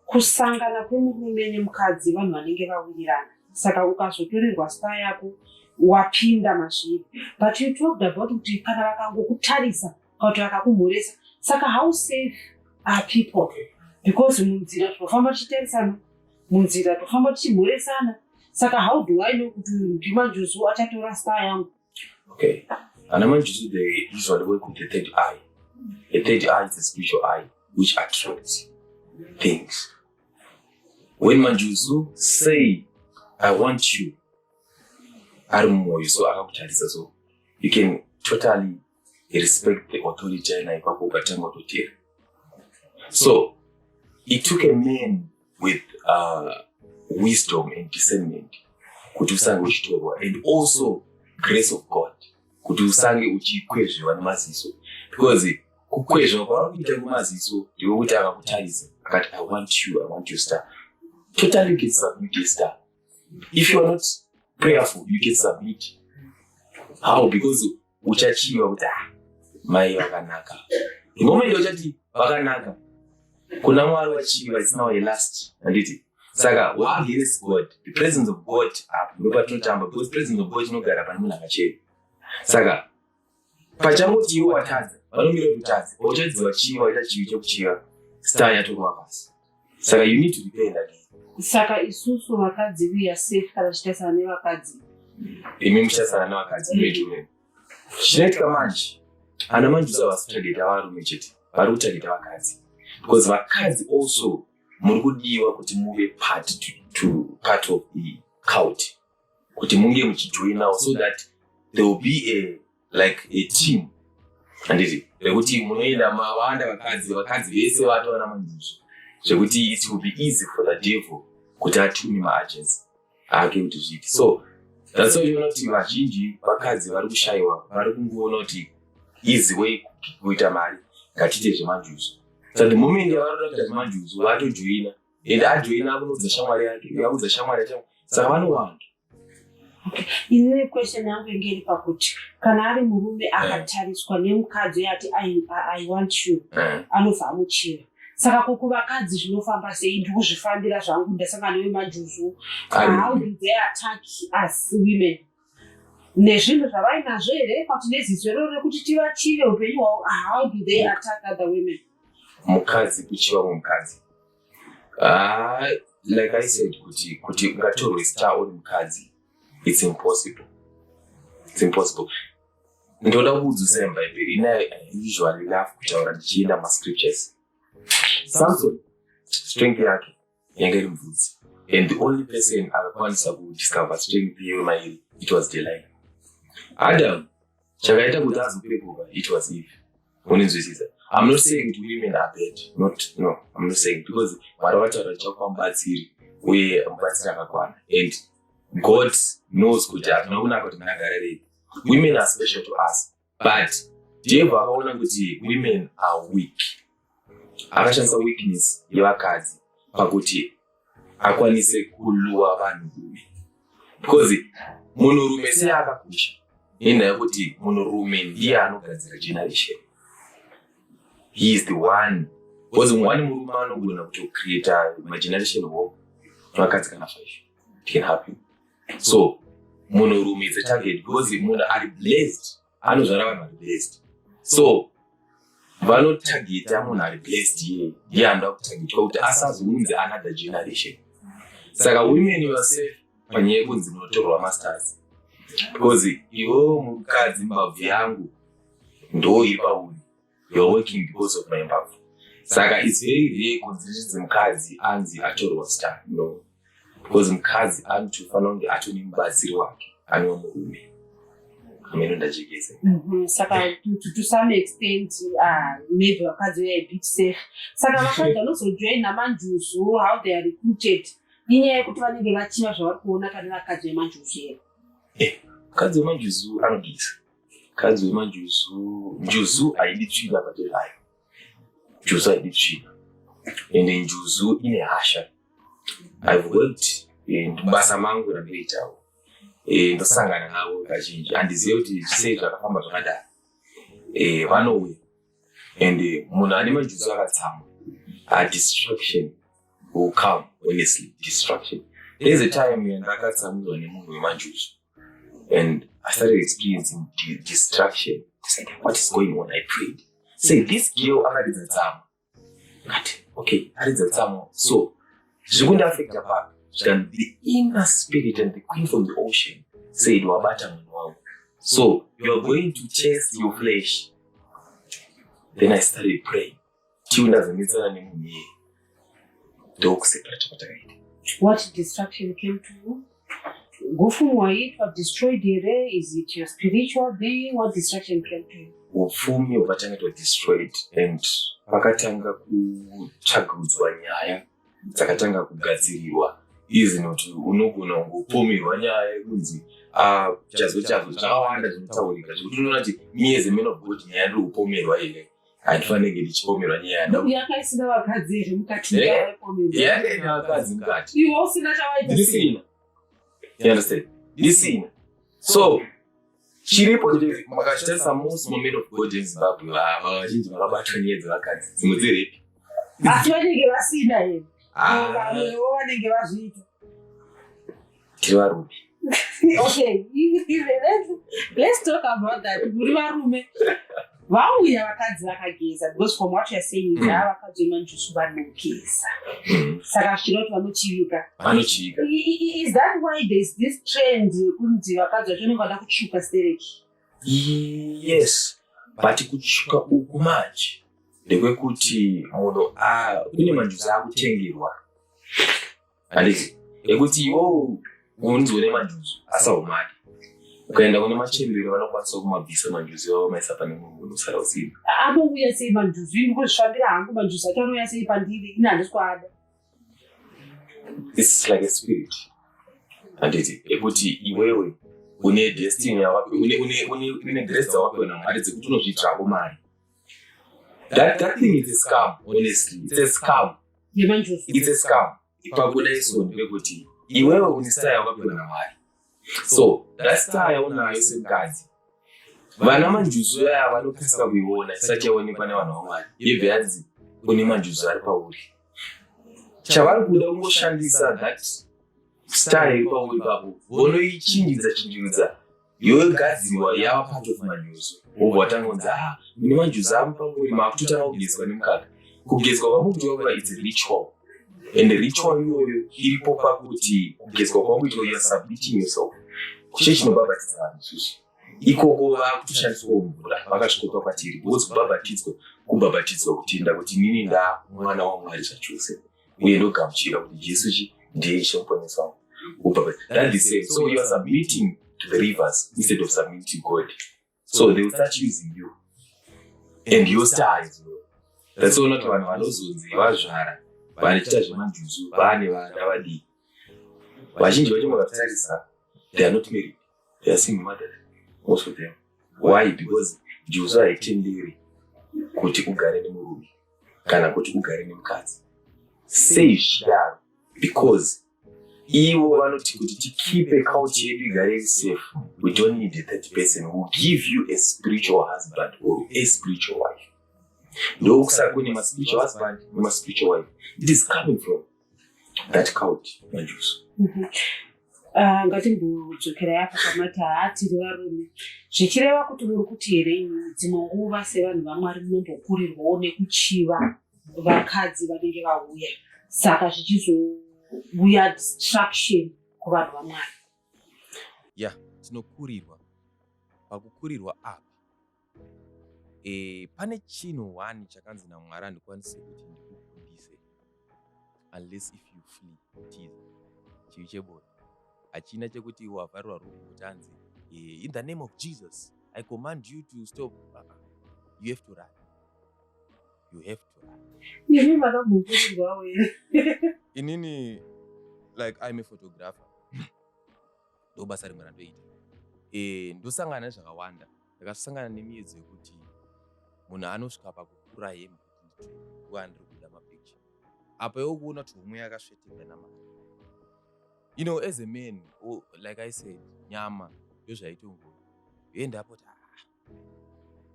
Kusangana kwemurume nemukadzi vanhu vanenge vawirirana, saka ukazotorerwa star yako wapinda mazviri. But you talked about kuti kana vakangokutarisa kuti vakakumhoresa, saka how safe are people? Okay. Because munzira tofamba tichitarisana, munzira tofamba tichimhoresana, saka how do I know kuti ndimanjusu achatora star yangu? Okay, anamanjusu, they usually work with the third eye. The third eye is the spiritual eye which attracts things. When manjusu say, I want you, so you can totally respect the authority. So it took a man with wisdom and discernment and also grace of God because I want you star. Totally you can submit a star. If you are not prayerful, you can submit. How? Because uchachiwa uta mai wakanaka. The moment uchati wakanaka, kuna mwari wachiwa, it's now a last. Anditi. Saka wa against God, the presence of God up. Because the presence of God inogara panhu nakachena. Saka pachangoti iwo watadza, vanomira kutadza. Uchadziwa chiwa ita chiwi chokuchiwa. Star yatokwa pasi. Saka you need to repent again. Saka isusu vakadzi we are safe kana tichitarisana nevakadzi. Imi muchitarisana nevakadzi metume. Chinoitika manje, anamanjusu havasitargeta varume chete, vari kutargeta vakadzi. Because vakadzi also muri kudiwa kuti muve part of the cult. Kuti munge muchijoinawo so that there will be a team. Anditi, rekuti munoenda mawanda vakadzi vese vatova namanjusu. Zvekuti it will be easy for the devil kuti atume maagents ake kuti zviite. So that's why you know kuti vazhinji vakadzi vari kushayiwa, vari kungoona kuti easy way kuita mari ngatiite zvemanjusu. So the moment yavari kuita zvemanjusu vatojoina, and ajoina akunodza shamwari yake, yaudza shamwari yake, saka vanowanda. Inini question yangu ingeri pakuti kana ari murume akatariswa nemukadzi ati I want you, anobva amuchiva. Saka kukuvakadzi zvinofamba sei, ndikuzvifambira zvangu ndasangana nemanjusu. How do they attack us women? Nezvinhu zvavainazvo here kuti neziso rero rekuti tivachive upenyu hwavo, how do they attack other women? Mukadzi kuchiva mukadzi. Like I said, kuti ungatorwe star uri mukadzi, it's impossible. It's impossible. Ndoda kuudzisa muBhaibheri, I usually love kutaura ndichienda mascriptures. Samson, strength yake yanga iri mvudzi. And the only person akakwanisa kudiscover strength yemairi, it was Delilah. Adam, chakaita kuti azopepuka, it was Eve. Unizwisisa? I'm not saying that women are bad. No, I'm not saying, because Mwari vataura chakwambatsiri uye mubatsiri akakwana. And God knows kuti hakuna kunaka kuti munagara women are special to us, but Jehovah akaona kuti women are weak. Akashandisa weakness yevakadzi pakuti akwanise kuluwa vanhurume, because munhurume sei akakosha nendaya yekuti munhurume ndiye anogadzira generation. He is the one, because one murume anogona kuti create a generation of vakadzi kana 5. It can happen. So munhurume is a target because munhu ari blessed anozvara vanhu vari blessed. So vanotageta munhu ari blessed iye anoda kutageta kuti asazounzi another generation. Saka women yourself panyaya yekunzi munotorwa masters, because iwewo mukadzi mbabvu yangu ndo iri pauri, you're working because of my mbabvu. Saka it's very rare kunzi mukadzi anzi atorwa star, no, because mukadzi anofanira kunge atone mubatsiri wake anova murume. Ameno ndajekesa. Saka to some extent maybe vakadzi we a bit safe. Saka vakadzi vanozojoin namanjuzu, how they are recruited, inyaya yekuti vanenge vachiva zvavari kuona kana vakadzi vemanjuzu here. Mukadzi wemanjuzu anogisa. Mukadzi wemanjuzu, njuzu haidi tsvina patelayo. Njuzu haidi tsvina. Ende njuzu ine hasha. I've worked mubasa mangu randinoitawo. Ndosangana navo kazhinji, handizive kuti sei zvakafamba zvakadaro. Vanouya and munhu ane manjuzu akatsama, distraction will come, honestly, distraction. There's a time when ndakatsamurwa nemunhu wemanjuzu and I started experiencing distraction. I said, what is going on? I prayed. Say, this girl akaridza tsama. Okay, aridza tsama. So zvikundi affect apart. And the inner spirit and the queen from the ocean said, wabata munhu wangu. So you're going to chase your flesh. Then I started praying. Tiundazimitsana nemunhu iye. Ndokuseparate patakaita. What distraction came to you? Ufumi waitwa destroyed here? Is it your spiritual being? What distraction came to you? Ufumi wakatanga kuitwa destroyed and pakatanga kutsvagudzwa nyaya dzakatanga kugadzirirwa. Izvi noti unogona kungopomerwa nyaya yekunzi chazo zvakawanda zvinotaurika zvekuti unoona kuti me as a man of God nyaya ndiri kupomerwa here. Handifaniri kunge ndichipomerwa nyaya yandau. Yakaisina vakadzi here mukati yavaipomerwa. Yakaina vakadzi mukati. Iwe usina chawaita. Ndisina. You understand? Ndisina. So chiripo kuti makatarisa most men of God in Zimbabwe vazhinji vakabatwa nyaya dzevakadzi dzimwe dzerepi. Asi vanenge vasina here. Vamwewo vanenge vazviita. Tiri varume. Okay, let's talk about that. Muri varume vauya vakadzi vakageza, because from what you're saying is vakadzi vemanjuzu vanogeza. Saka zvinoti vanochivika. Vanochivika. Is that why there's this trend yekunzi vakadzi vacho vanenge vada kutsvuka stereki? Yes, but kutsvuka uku manje ndekwekuti munhu kune manjuzu akutengerwa. Handiti ekuti iwo unzi une manjuzu asaumadi. Ukaenda kune machembero vanokwanisa kumabvisa manjuzu avo maisa pane munhu unosara usina. Anouya sei manjuzu? Ini kuzvifambira hangu manjuzu acho anouya sei pandiri? Ini handisi kuada. This is like a spirit. Handiti ekuti iwewe une destiny yawako, une grace dzawako naMwari dzekuti unozvitsvako mari. That thing is a scam, honestly. It's a scam. It's a scam. Ipabuda iso ndekuti iwewe une star yawakapiwa naMwari. So that star yaunayo semukadzi, vana manjuzu aya vanokasika kuiona isati yaonekwa nevanhu vaMwari. Yebve yanzi une manjuzu ari pauri. Chavari kuda kungoshandisa that star iri pauri ipapo vonoichinjidza yogadzirwa yava part of manjuzu. Wobva watangonzi mune manjuzu ari pauri makutotanga kugezwa nemukaka. Kugezwa kwamukutova it's a ritual. And the ritual iyoyo iripo pakuti kugezwa kwakuitwa you are submitting yourself. Church chinobhabhatidza vanhu isusu. Ikoko vakutoshandiswa mvura vakasvikopa kwatiri. Because kubhabhatidzwa kutenda kuti inini mwana waMwari zvachose. Uye ndogamuchira kuti Jesu ndiye Ishe muponesi wangu. That's the same. So you are submitting to the rivers instead of submitting to God. So they will start using you. And your star as well. That's all not vanhu vanozonzi vazvara. Vanoita zvemanjuzu vane vana vadiki. vazhinji vacho makatarisa, they are not married, they are single mothers, most of them. Why? Because Jews haitenderi kuti ugare nemurume kana kuti ugare nemukadzi. Sei zvidaro? Because ivo vanoti kuti tikipe culture yedu igare iri safe, we don't need a third person who give you a spiritual husband or a spiritual wife. Ndokusaka kune ma-spiritual husband nema-spiritual wife. It is coming from that culture maJews. Ngatimbodzokera apa pamata tiri varume, zvichireva kuti muri kuti here dzimwe nguva sevanhu vaMwari munombokurirwawo nekuchiva vakadzi vanenge vauya, saka zvichizouya distraction kuvanhu vaMwari. Tinokurirwa. Pakukurirwa apa pane chinhu one chakanzi naMwari handikwanisi kuti ndikufundise unless if you flee tiza chivi chebonde. Hachina chekuti wavharwa rumu kuti hanzi in the name of Jesus I command you to stop. You have to run. You have to run. Ini makambokurirwawo here. Inini, like I'm a photographer. Ndobasa rimwe randoita. Ndosangana nezvakawanda. Ndakasangana nemiedzo yekuti munhu anosvika pakukura hembe kuti ndiri kuda mapicture. Apa yokuona kuti homwe yakasveteka namari. You know, as a man, like I said, nyama yozvaitongona. Yoenda apo kuti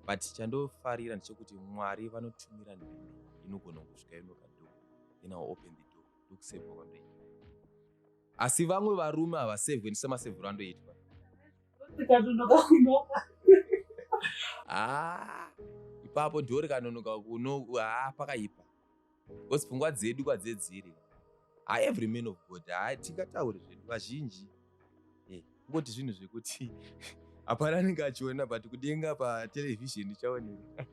but chandofarira ndechekuti Mwari vanotumira nhume inogona kusvika inokadoo. Then I'll open the door. Ndokusevhwa kwandoita. Asi vamwe varume havasevhwe semasevhuro andoitwa. Ipapo dhoo rikanonoka kuno pakaipa. Because pfungwa dzedu kwadzedziri. Every man of God, tikataure zvedu vazhinji. Kungoti zvinhu zvekuti hapana anenge achiona but kudenga patelevision chaoneka.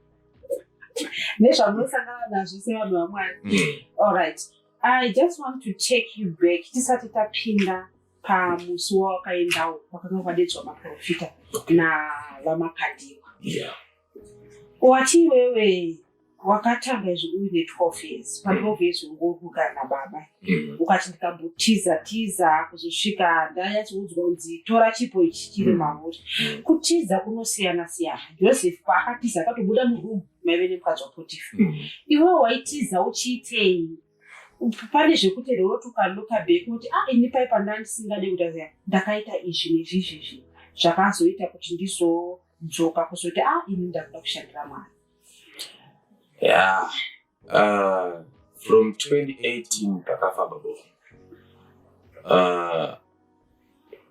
Nezvamunosangana nazvo sevanhu vaMwari. All right. I just want to take you back. Tisati tapinda pamusi wawakaendawo wakanga kwadedzwa maprofita navamakadhiwa. Wati iwewe wakatanga izvi uine 12 years. Pa12 years ungorugara nababa. Ukati ndikambotiza kuzosvika ndanyatsokuudzwa kunzi tora chipo ichi chiri mamuri. Kutiza kunosiyana siyana. Joseph paakatiza akatobuda murumu maive nemukadzi waPotifa. Iwe waitiza uchiitei? Pane zvekuti lero tukaloka bheki kuti ini paipa ndandisingade kuita ndakaita izvi nezvizvi zvakazoita kuti ndizodzoka kuzoti ini ndakuda kushandira Mwari. From 2018 pakafa babo.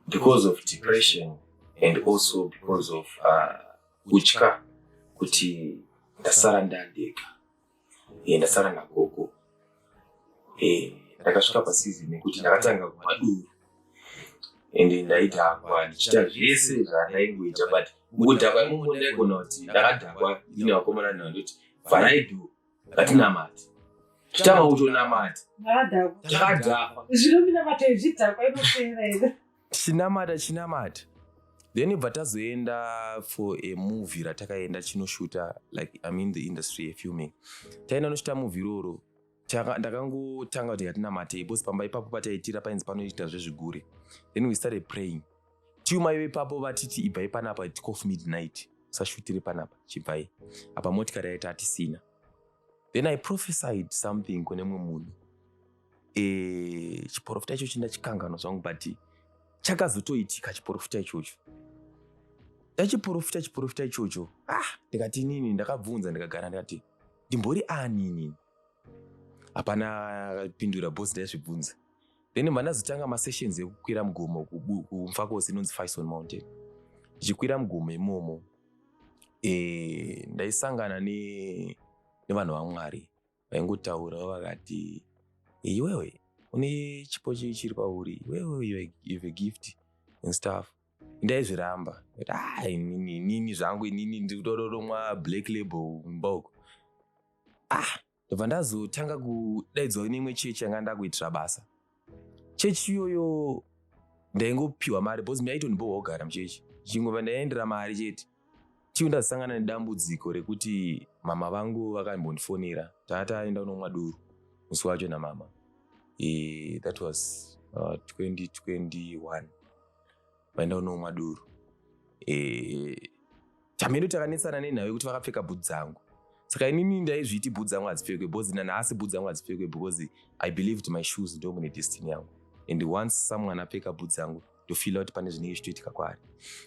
Because of depression and also because of kutya kuti ndasara ndandega. Ndasara nagogo. Ndakasvika pasizini yekuti ndakatanga kumaduru ende ndaidhakwa ndichiita zvese zvandaingoita but mukudhakwa imomo ndaigona kuti ndakadhakwa ndine vakomana navo ndoti varaidu ngatinamati chitama kutonamata takadhakwa zvinomira zvidhakwa inopera here chinamata then bva tazoenda for a movie ratakaenda chinoshuta like I'm in the industry of filming. Taenda noshuta movie roro ndakangotanga kuti ngatinamate because pamba ipapo pataitira painzi panoita zvezvigure. Then we started praying. Tiuma iwe ipapo vatiti ibvai panapa at 12 midnight usashutire panapa chibvai apa motikari yaita hatisina. Then I prophesied something kune mumwe munhu. Chiprofita ichocho ndachikanganwa zvangu but chakazotoitika chiprofita ichocho. Chiprofita ichocho ndikati nini ndakabvunza ndikagara ndikati ndimbori anini. Hapana pindura boss ndazvibvunza. Then mandazotanga masessions ekukwira mugomo kumfakosi inonzi Faison Mountain. Ndichikwira mugomo imomo ndaisangana nevanhu vaMwari vaingotaura vakati iwewe une chipo chiri pauri, iwewe you have a gift and stuff. Ndaizviramba kuti nini zvangu inini ndikutororomwa black label mboko. Ndobva ndazotanga kudaidzwa neimwe chechi yanga ndakuitira basa. Chechi iyoyo ndaingopiwa mari because maitondibohwa kugara muchechi. Chingova ndaiendera mari chete. Chiu ndazosangana nedambudziko rekuti mama vangu vakambondifonera. Tataenda kunomwa duru musi wacho namama. That was 2021 vaenda kunomwa duru. Chamendo takanetsana nenhau yekuti vakapfeka bhutsu dzangu. Saka inini ndaizviti bhutsu dzangu hadzipfekwe because nanhasi bhutsu dzangu hadzipfekwe because I believed my shoes ndo mune destiny yangu. And once someone apfeka bhutsu dzangu ndofila kuti pane zvinenge zvichitoitika kwaari.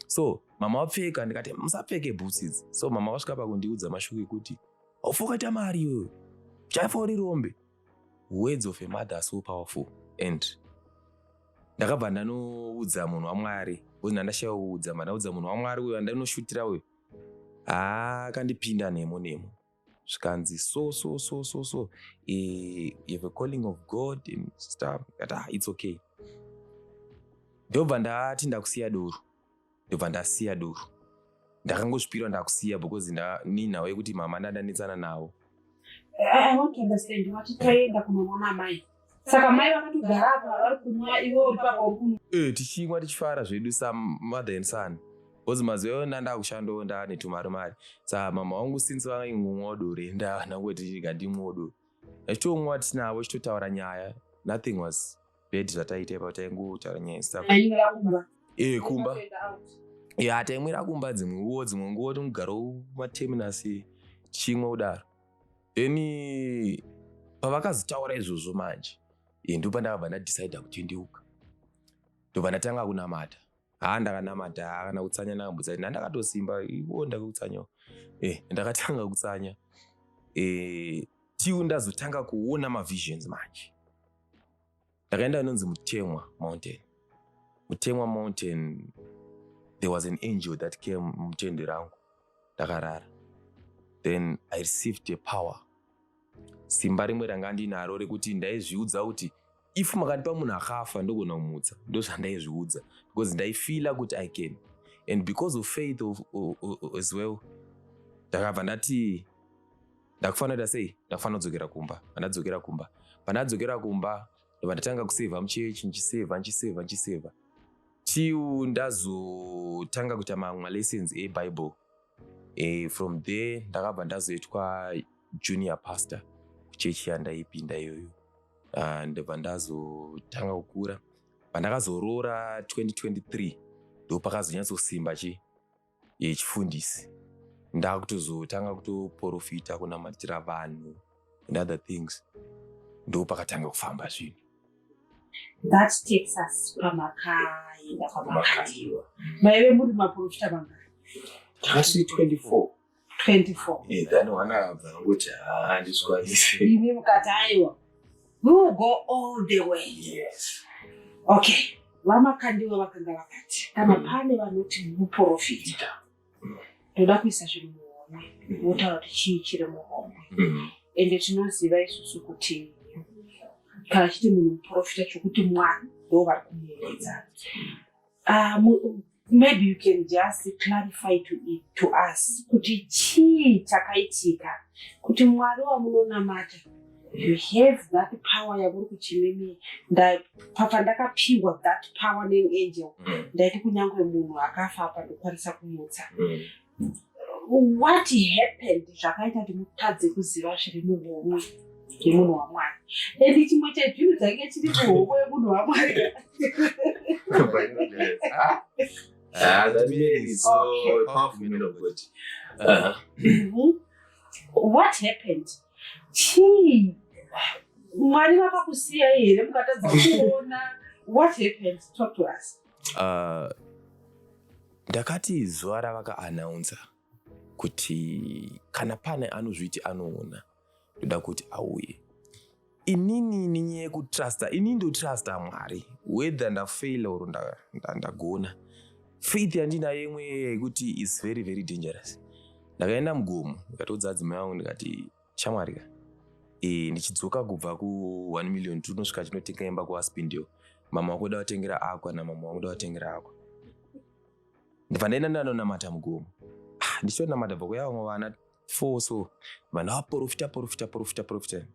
So mama wapfeka ndikati musapfeke bhutsu idzi. So mama wasvika pakundiudza mashoko ekuti aufokata mari iwewe. Uchafa uri rombe. Words of a mother are so powerful. And ndakabva ndanoudza munhu waMwari. Ndandashaya kuudza munhu waMwari uyo andanoshutira uyo. Akandipinda nemo. Zvikanzi so you have a calling of God and stuff. It's okay. Ndobva ndati ndakusiya duru. Ndobva ndasiya duru. Ndakangozvipira ndakusiya because ninhau yekuti mama ndanetsana nawo. I want to understand what taenda kunoona mai. Saka mai vakatogara apa vari kunwa iwe uri papaukunu. Tichimwa tichifara zvedu mother and son. Because mazuva ndanda kushando ndane tumari. Saka mama wangu since vaingomwa duru ndangoti ngandimwa duru. Achitomwa tinavo chitotaura nyaya. Nothing was bad zvataita pataingotaura nyaya stuff. Aingira kumba. Kumba. Taimwira kumba dzimwe nguo tomugaro materminasi chimwe kudaro. Then pavakazotaura izvozvo manje ndipo ndakabva ndadecida kuti ndiuka. Ndobva ndatanga kunamata. Ndakanamata kana kutsanya ndakambotsa ndakatosimba iwo ndakutsanyawo. Ndakatanga kutsanya. Tiu ndazotanga kuona mavisions manje. Ndakaenda inonzi Mutemwa Mountain. Mutemwa Mountain, there was an angel that came mutende rangu. Ndakarara. Then I received a power. Simba rimwe ranga ndinaro rekuti ndaizviudza kuti if makandipa munhu akafa ndogona kumutsa. Ndozvandaizviudza because ndaifila kuti I can. And because of faith as well, ndakabva ndati ndakufanira sei ndakufana kudzokera kumba. Pandadzokera kumba. Pandadzokera kumba ndobva ndatanga kusevha muchechi nchisevha. Tiu ndazotanga kuita mamwe lessons eBible. From there ndakabva ndazoitwa junior pastor kuchechi yandaipinda iyoyo. Ndobva ndazotanga kukura. Pandakazorora 2023 ndo pakazonyatsosimba chifundisi. Ndakutozotanga kutoprofita kunamatira vanhu and other things. Ndo pakatanga kufamba zvinhu. That takes us pamakaenda pamakandiwa. Maive muri maprofita vangani? Takasvi 24. 24. Then wanabva ngokuti handizvikwanisi. Imi mukati aiwa. We will go all the way. Yes. Okay. Vamakandiwa vakanga vakati. Kana pane vanoti muprofita. Ndoda kuisa zvinhu muhomwe. Wotaura kuti chii chiri muhomwe. Ende tinoziva isusu kuti kana chiti munhu muprofita chokuti Mwari ndo vari kumuedza. Maybe you can just clarify to us kuti chii chakaitika kuti Mwari wamunonamata you have that power yavuri kuchimimi. Pandakapiwa that power neangel ndaiti kunyangwe munhu akafa apa ndokwanisa kumutsa. What happened zvakaita kuti mutadze kuziva zviri muhomwe yemunhu waMwari. Ende chimwe chezvinhu dzange chiri muhomwe yemunhu waMwari. That means so powerful, men of God. What happened? Chii Mwari vakakusiya here mukatadza kuona. What happened? Talk to us. Ndakati zuva ravakaanaunza kuti kana pane anozviti anoona ndoda kuti auye. Inini nenyaya yekutrusta, inini ndotrusta Mwari whether ndafaila or ndagona. Faith yandinayo imwe yekuti is very very dangerous. Ndakaenda mugomo ndikatodza adzimai vangu ndikati shamwari ndichidzoka kubva ku1 million tunosvika chinotenga imba kuAspindale. Mama wako da watengera akwa na mama wangu da watengera akwa. Ndibva ndaenda ndanonamata mugomo. Ndichonamata bva kuya vamwe vana 4 so vandawaprofita.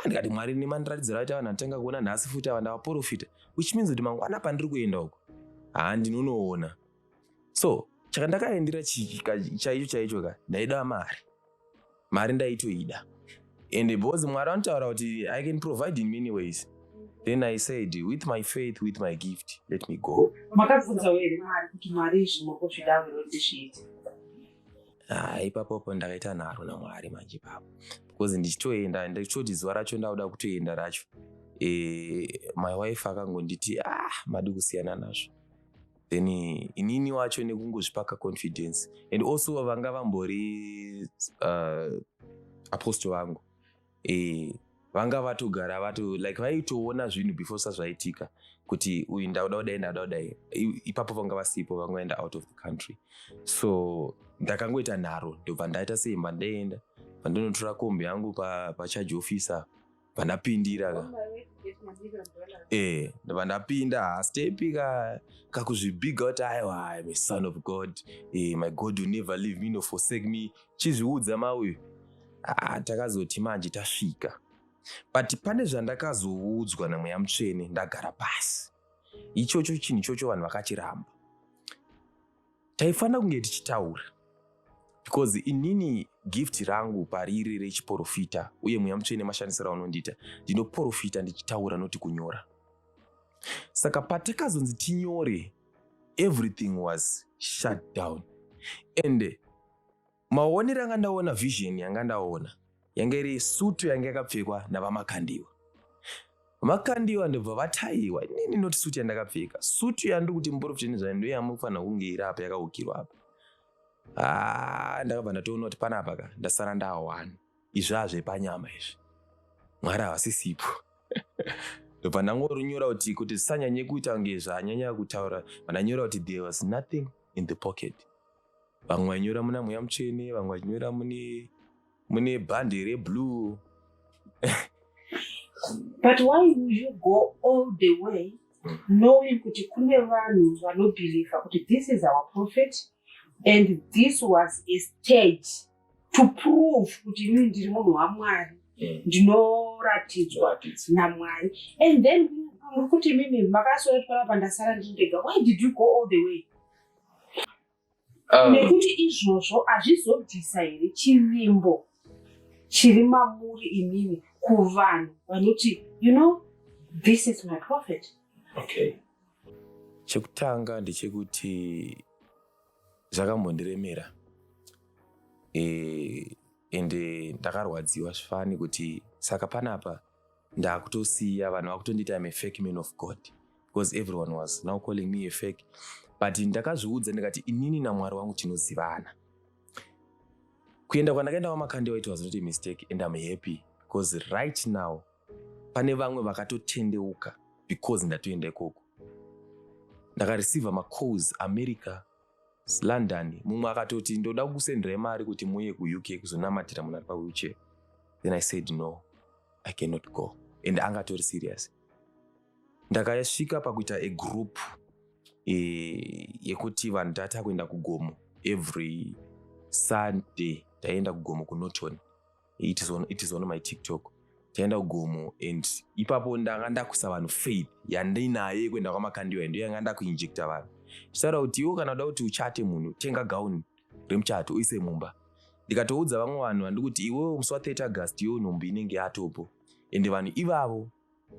Ndikati Mwari nemandiratidzira kuti vanhu atanga kuona nhasi futi ava ndavaprofita, which means kuti mangwana pandiri kuenda uko ndinonoona. So chakandakaendera chaicho ka ndaida mari ndaitoida. And because Mwari anotaura kuti I can provide in many ways, Then I said, with my faith, with my gift, let me go. Makabvunza here Mwari kuti Mwari zvimoko zvidaviro ndizviite. Ipapo ndakaita nharo naMwari manje papo. Because ndichitoenda ndichoti zuva racho ndauda kutoenda racho. My wife akangonditi madu kusiyana nazvo. Then inini wacho nekungozvipaka confidence. And also vanga vambori apostle vangu. Vanga vatogara vato like vaitoona zvinhu before sazvaitika kuti uyu ndauda kudai ipapo vanga vasipo vangoenda out of the country. So ndakangoita nharo ndobva ndaita seimba ndaenda vandinotora kombi yangu pacharge officer vandapindira ndobva ndapinda stepi kakuzvibiga kuti aiwa I'm a son of God, my God will never leave me nor forsake me, chizviudza mauyu. Takazoti manje tasvika, but pane zvandakazoudzwa naMweya Mutsvene ndagara pasi. Ichocho chinhu ichocho vanhu vakachiramba. Taifanira kunge tichitaura because inini gift rangu pariri rechiprofita uye Mweya Mutsvene mashandisira unondiita ndinoprofita ndichitaura noti kunyora. Saka patakazonzi tinyore, everything was shut down. And maonero anga ndaona, vision yanga ndaona yanga iri sutu yanga yakapfekwa navamakandiwa. Makandiwa ndobva vataiwa. Inini noti sutu yandakapfeka, sutu yandiri kuti muprofita nezvayo yamufanira kunge iri apa yakaukirwa apa. Ndakabva ndatoona kuti panapa ndasara ndawana izvazvepanyama izvi, Mwari havasisipo. Ndobva ndangorinyora kuti zisanyanye kuita kunge zvanyanya kutaura, vandanyora kuti there was nothing in the pocket. Vamwe vanyora muna Mweya Mutsvene, vamwe vanyora mune bhandi reblue. But why would you go all the way knowing kuti kune vanhu vanobelieve kuti this is our prophet and this was a stage to prove kuti inini ndiri munhu waMwari, ndinoratidzwa naMwari, and then kuti mimi makaswera panapa ndasara ndindega. Why did you go all the way? Nekuti izvozvo hazvizobvisa here chivimbo chiri mamuri imini kuvanhu vanoti this is my prophet. Okay. Chekutanga ndechekuti zvakambondiremera ende ndakarwadziwa zvifani kuti saka panapa ndakutosiya vanhu vakutondita I'm a fake man of God because everyone was now calling me a fake. But ndakazviudza ndikati inini naMwari wangu tinozivana. Kuenda kwandakaenda kwamakandiwa, it was not a mistake and I'm happy because right now pane vamwe vakatotendeuka because ndatoenda ikoko. Ndakareceiva macalls America, London. Mumwe akatoti ndoda kusendera mari kuti muye kuUK kuzonamatira munhu ari pawheelchair. Then I said no, I cannot go. And angatori serious. Ndakasvika pakuita a group yekuti vanhu tata kuenda kugomo every Sunday. Taenda kugomo kuNorton. It is on my TikTok. Taenda kugomo and ipapo ndanga ndakusa vanhu faith yandinaye kuenda kwamakandiwa ndiyo yanga ndakuinjecta vanhu. Sara kuti iwo kana uda kuti uchate munhu tenga gauni remuchato uise mumba. Ndikatoudza vamwe vanhu vandikuti iwewe musi wa30 August yo nhumbi inenge yatopo. Ende vanhu ivavo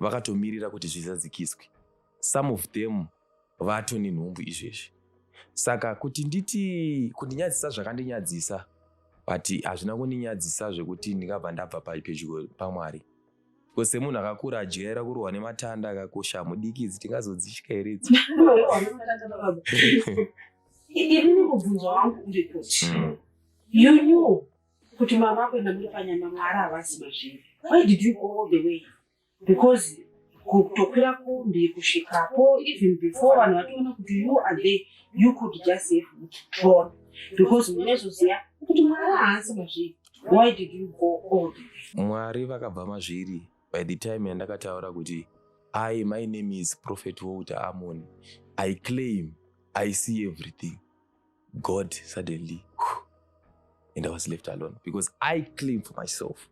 vakatomirira kuti zvizadzikiswe. Some of them vatoni nhumbu izvezvi. Saka kuti nditi kundinyadzisa zvakandinyadzisa, but hazvina kundinyadzisa zvekuti ndingabva ndabva pedyo paMwari. Because semunhu akakura ajaira kurwa nematanda akakosha mudikidzi tingazodzisvika here idzi. Inini kubvunzwa wangu urikuti you knew kuti mama kuenda muri panyama Mwari havasi mazviri. Why did you go all the way? Because kutokwira kumbi kusvikapo even before vanhu vationa kuti you are there, you could just have withdrawn because munezoziva kuti Mwari haasi mazviri. Why did you go all the way? Mwari vakabva mazviri by the time yandakataura kuti my name is Prophet Walter Amon, I claim I see everything. God suddenly and I was left alone because I claim for myself.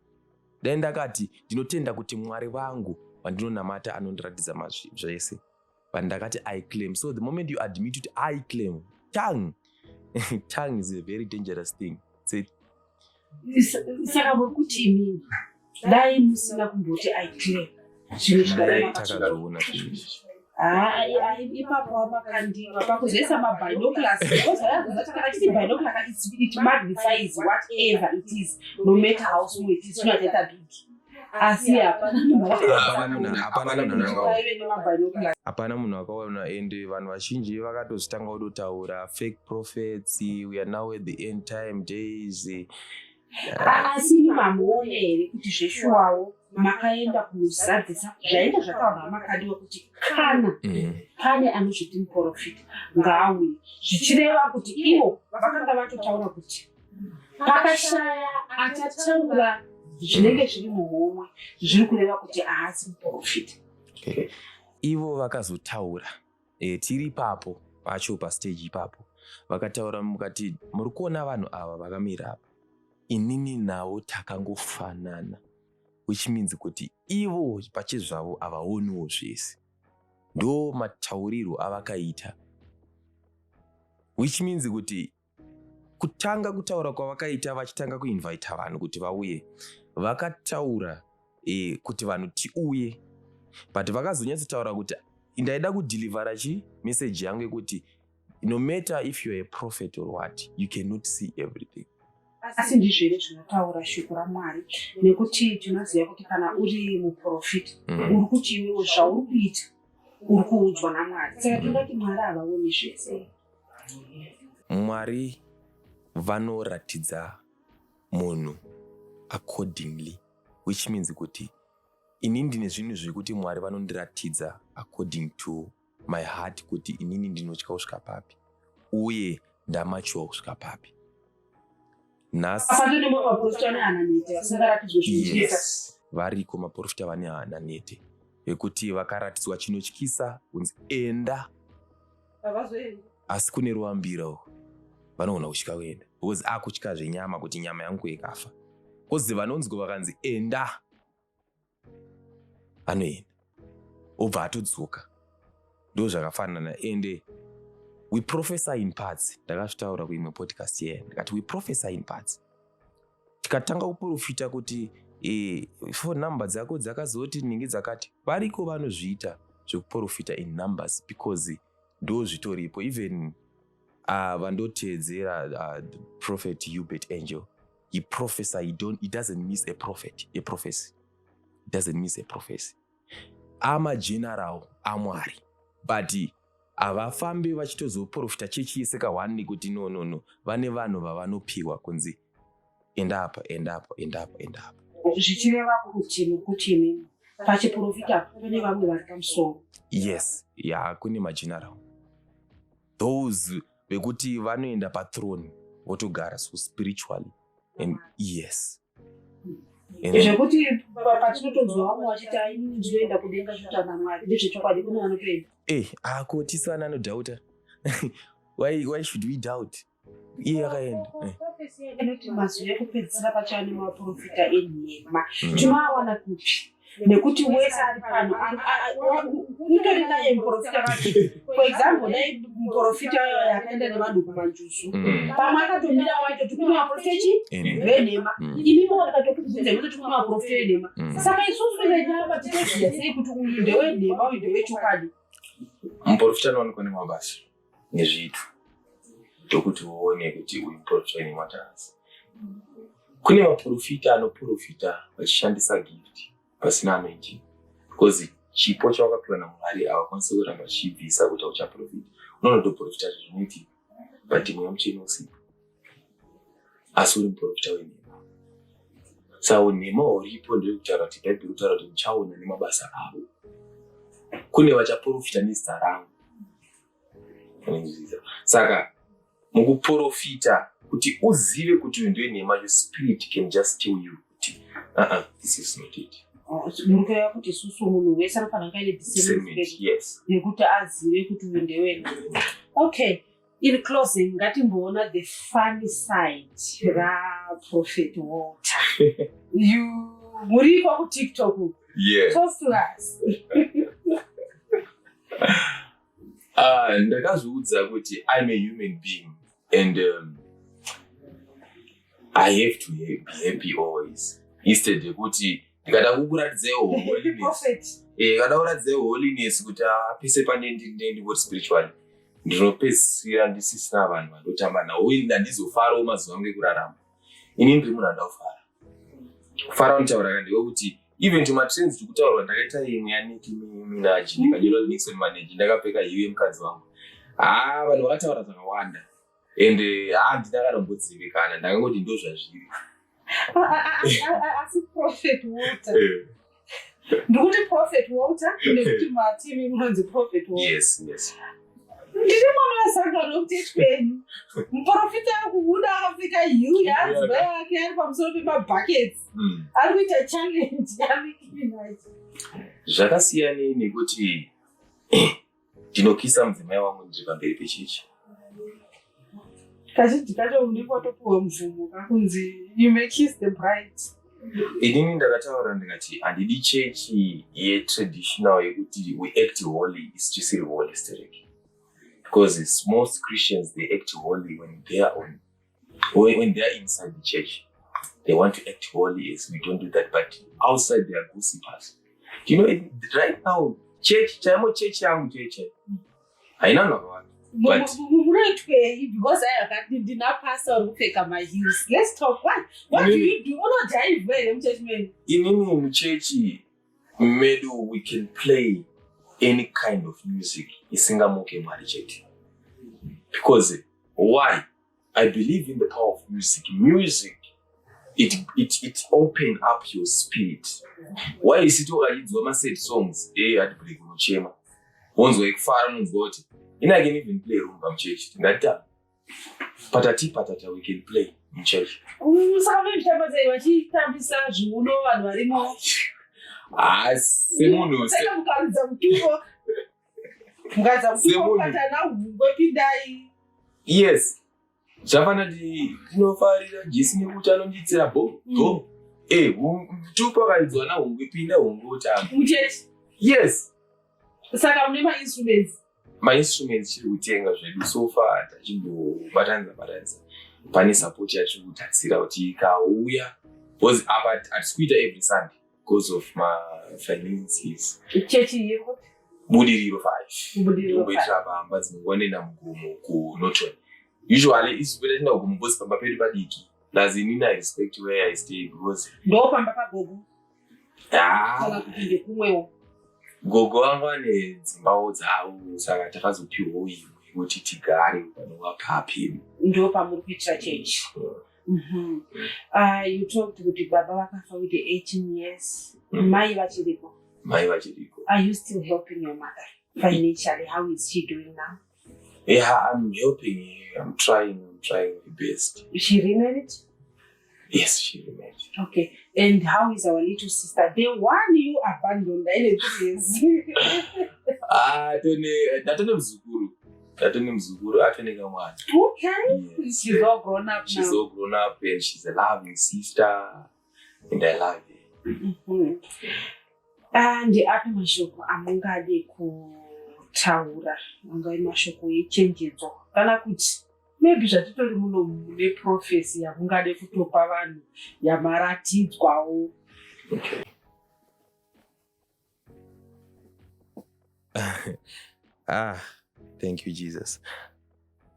Then ndakati ndinotenda kuti Mwari vangu vandinonamata anondiratidza zvese. But ndakati I claim. So the moment you admit it, I claim. Tongue is a very dangerous thing. Saka kuti imini dai musina kumboti I claim takazoona zvinizvi. Ipapo vamakandiwa pakuzoisa mabinoculars takachiti binocular it magnifies whatever it is, no matter how small it is, chinoita big. Asi hapana munhu akaona, ende vanhu vazhinji vakatozitanga kutotaura fake prophets, we are now at the end time days. Asi mamuone here kuti zveshuwawo makaenda kuzadzisa zvainge zvataurwa namakandiwa kuti kana pane anozviti muprofita ngaauye, zvichireva kuti ivo vakanga vatotaura kuti pakashaya achataura zvinenge zviri muhomwe, zviri kureva kuti haasi muprofita. Ivo vakazotaura tiri papo pacho pastage ipapo vakataura mukati, muri kuona vanhu ava vakamira apa, inini navo takangofanana, which means kuti ivo pachezvavo havaoniwo zvese. Ndo mataurirwo avakaita, which means kuti kutanga kutaura kwavakaita vachitanga kuinvita vanhu kuti vauye, vakataura kuti vanhu tiuye, but vakazonyatsotaura kuti ndaida kudhilivhara meseji yangu yekuti no matter if you're a prophet or what, you cannot see everything. Asi ndizvere zvinotaura shoko raMwari, nekuti tinoziva kuti kana uri muprofita uri kuti iwewo zvauri kuita uri kuudzwa naMwari. Saka tongati Mwari havaoni zvese. Mwari vanoratidza munhu accordingly, which means kuti inini ndine zvinhu zvekuti Mwari vanondiratidza according to my heart, kuti inini ndinotya kusvika papi uye ndamachiwa kusvika papi. Variko maprofita vane hana nete yekuti vakaratidzwa chinotyisa kunzi enda, asi kune ruambiro vanogona kusvika kuenda, because akutya zvenyama kuti nyama yangu ikafa, kozi vanonzwa vakanzi enda anoenda obva atodzoka. Ndo zvakafanana. Ende we prophesy in parts. Ndakazvitaura kuimwe podcast here ndikati we prophesy in parts. Tikatanga kuprofita kuti phone number dzako dzakazoti ningi dzakati, variko vanozviita zvekuprofita in numbers because ndo zvitoripo. Even vandoteedzera prophet Hubert Angel, he prophesy, he doesn't miss a prophecy. He doesn't miss a prophecy. Ama general aMwari, but havafambi vachitozoprofita chechi yese kahwani kuti no vane vanhu vavanopiwa kunzi enda apa. Zvichireva kuti pachiprofita pane vamwe vari pamusoro. Yes, kune mageneral, those vekuti vanoenda pathrone votogara so spiritually, and yes. Zvekuti patinotonzwa vamwe vachiti inini ndinoenda kudenga zvota naMwari, ndezvechokwadi kune vanotoenda. Ako tisana anodhauta. Why should we doubt? Iye akaenda. Inoti mazuva ekupedzisira pachane maprofita enhema tinoawana kupi? Nekuti wese ari pano utori naye muprofita wacho. For example, naye muprofita yakaenda nevanhu kumanjusu, pamwe akatomira wacho kune maprofita venhema, imimo vakatokubvunza kuti kune maprofita venhema. Saka isusu venyama tinoziva sei kuti uyu ndewenhema uyu ndewechokwadi? Muprofita anowanikwa nemabasa nezviito ndokuti uone kuti uyu muprofita nematazi. Kune maprofita anoprofita vachishandisa gift pasina anoinjini, because chipo chawakapiwa naMwari havakwanisi kuramba vachibvisa kuti uchaprofita. Unonotoprofita zvinoitika but mweya mutsvene usipo, asi uri muprofita wenhema. Saka unhema huripo ndekutaura kuti Bhaibheri kutaura kuti muchaona nemabasa avo. Kune vachaprofita nezita rangu. Saka mukuprofita kuti uzive kuti uyu ndowenhema, your spirit can just tell you kuti this is not it. Murikureva kuti isusu munhu wese anofanira kunge aine discernment, yes, nekuti azive kuti uyu ndewenhema. Okay, in closing ngatimboona the funny side raProphet Walter. Muriko kuTikTok. Yes. Talk to us. Ndakazviudza kuti I'm a human being and I have to be happy always. Instead yekuti ndikada kukuratidze holiness kada kuratidze holiness kuti pese pane ndingoti spiritually ndinopedzisira ndisisina vanhu vandotamba nawo uye ndandizofarawo mazuva angu ekurarama. Ini ndiri munhu andakufara kufara unotaura kandiwe kuti even tumatrends tikutaurwa ndakaita imwe yaNicki Minaj ndikanyora Nixon Manage ndakapfeka hiyo yemukadzi wangu. Vanhu vakataura zvakawanda ende ndinakatombodzivikana ndakangoti ndo zvazviri. Asi Prophet Walter ndikuti Prophet Walter nekuti matimi munonzi Prophet Walter. Yes. Ndiri mwana wasangano kuti chikwenyu muprofita akubuda akapfeka hiyo yadziva yake ari pamusoro pemabuckets ari kuita challenge yaNicki Minaj. Zvakasiyana nekuti ndinokisa mudzimai wangu ndiri pamberi pechechi. Kazhinji kacho unenge watopiwa mvumo kakunzi you may kiss the bride. Inini ndakataura ndikati handidi chechi yetraditional yekuti we act holy isichisiri holy stereki. Because most Christians, they act holy when they are inside the church. They want to act holy as we don't do that, but outside they are gossipers. You know, right now, church, yangu church. I don't know what. But because I did not pass or my heels. Let's talk. What do you do? What do you do? In church, we can play any kind of music. Because why? I believe in the power of music. Music, it open up your spirit. Why is it all I said songs? I'd believe in Chema. Once we far on vote. And I can even play rumba church. That time. Patata we can play in church. Yes. Javana di tinofarira Jesu nekuti anonditsira bo. Tupa kaidzwa na ungepinda ungota. Yes. Saka mune ma-instruments. Ma-instruments chiri kutenga zvedu so far tachimbobatanza. Pane support yacho kutatsira kuti ikauya. Because hatisi kuita every Sunday because of my finances. Church yeko Budiriro 5. Kuitira pamba dzinongoenda mugomo kuNorton. Usually isipeta tinda kugomo because pamba pedu padiki. Lazini I respect where I stay because ndo pamba pagogo. Kana kupinde kumwewo. Gogo wangu ane dzimbawo dzawo saka takazopiwa imwe kuti tigare panowapapi. Ndo pamuri kuitira church. You talked kuti baba vakafa with 18 years. Mai vachiripo. Are you still helping your mother financially? How is she doing now? Yeah, I'm helping her. I'm trying my best. Is she remarried? Yes, she remarried. Okay. And how is our little sister? The one you abandoned, I Datone mzukuru atone kamwana. Okay. Yes. She's all grown up now. She's all grown up and she's a loving sister and I love her. And api mashoko amungade kutaura angai mashoko echenjedzo kana kuti maybe zvatitori muno mune prophecy yamungade kutopa vanhu yamaratidzwawo. Okay. Thank you, Jesus.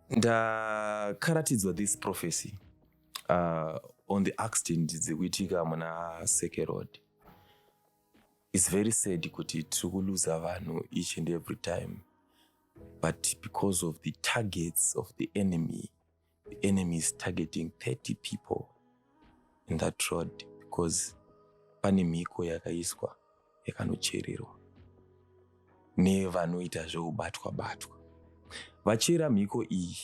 Ndakaratidzwa this prophecy on the accident dzekuitika muna Seke Road. It's very sad kuti tikuluza vanhu each and every time. But because of the targets of the enemy is targeting 30 people in that road because pane mhiko yakaiswa yakanochererwa nevanoita zveubatwa. Vachera mhiko iyi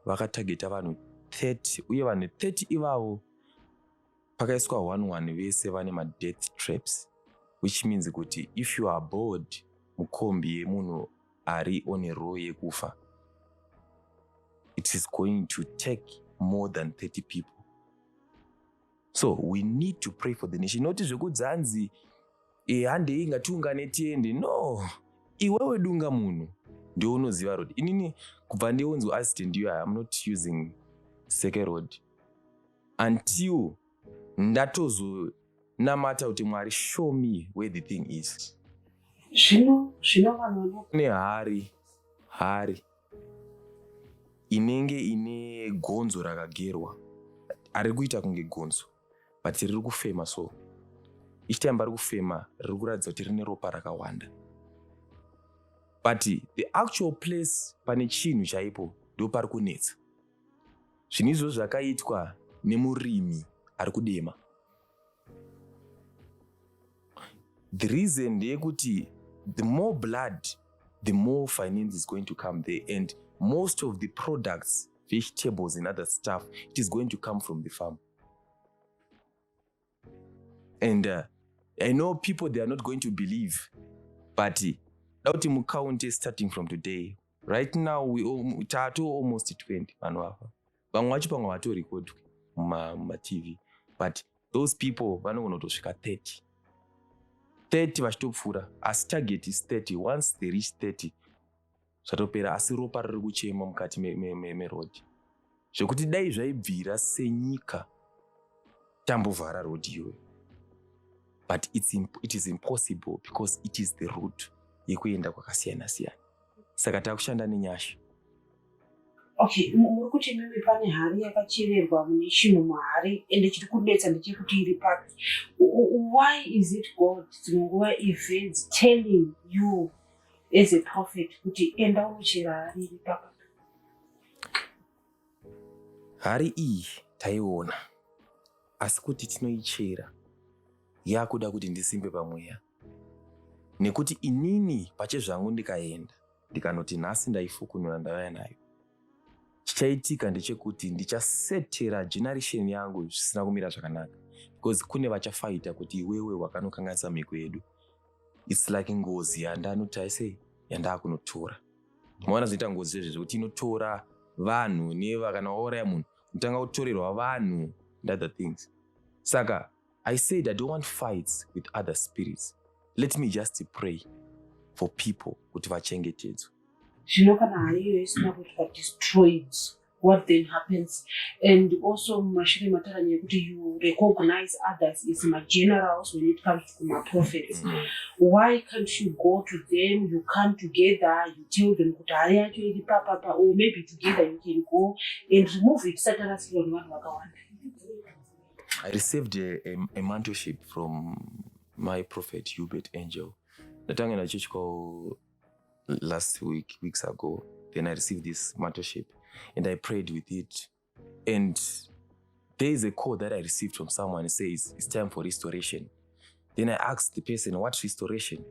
vakatageta vanhu 30 uye vanhu 30 ivavo pakaiswa 1 vese vane ma-death traps. Which means kuti if you are bored mukombi yemunhu ari on a row yekufa, it is going to take more than 30 people. So we need to pray for the nation. Not zvekudzanzi handei ngatiungane tiende. No, iwewe dunga munhu ndio unoziva road. Inini kubva ndionzwa accident iyo I'm not using Seke Road until namata kuti Mwari, show me where the thing is. Zvino vanhu hari inenge ine gonzo rakagerwa, ari kuita kunge gonzo but riri kufema, so each time vari kufema riri kuratidza kuti rine ropa rakawanda, but the actual place pane chinhu chaipo ndo pari kunetsa. Zvinhu izvo zvakaitwa nemurimi ari kudema. The reason ndeyekuti the more blood, the more finance is going to come there, and most of the products, vegetables and other stuff, it is going to come from the farm. And I know people, they are not going to believe, but dauti mukaunte starting from today, right now we almost 20 vanhu ava. Vamwe vacho pamwe vatorekodwa muma-TV, but those people vanogona kutosvika 30 vachitopfuura, asi target is 30. Once they reach 30 zvatopera, asi ropa riri kuchema mukati merodi, zvekuti dai zvaibvira senyika tambovhara rodi iwe, but it is impossible because it is the route yekuenda kwakasiyana siyana. Saka takushanda nenyasha. Okay, muri kuti mimi pane hari yakachererwa mune chinhu mahari ende chiri kudetsa ndechekuti iri paki. Why is it God dzinonguva events telling you as a prophet kuti enda unochera hari iri papa? Hari iyi taiona, asi kuti tinoichera yakuda kuti ndisimbe pamweya, nekuti inini pachezvangu ndikaenda ndikanoti nhasi ndaifukunura ndauya nayo, chichaitika ndechekuti ndichasetera generation yangu zvisina kumira zvakanaka, because kune vachafaita kuti iwewe wakanokanganisa mhiko yedu. It's like ngozi yandanoti aise yandakunotora. Maona zvinoita ngozi zvezvo zvekuti inotora vanhu nevakana wauraya munhu unotanga kutorerwa vanhu and other things. Saka I said I don't want fights with other spirits. Let me just pray for people kuti vachengetedzwe. Zvino kana hari iyo isina kuti destroyed, what then happens? And also mashure mataranya yekuti you recognize others as my generals when it comes to my prophets. Why can't you go to them, you come together, you tell them kuti hari yacho iri papa, or maybe together you can go and remove it satarasirwa nevanhu vakawanda? I received a mentorship from my prophet Hubert Angel. Natanga na church call last weeks ago. Then I received this mentorship and I prayed with it. And there is a call that I received from someone. It says, it's time for restoration. Then I asked the person, what restoration?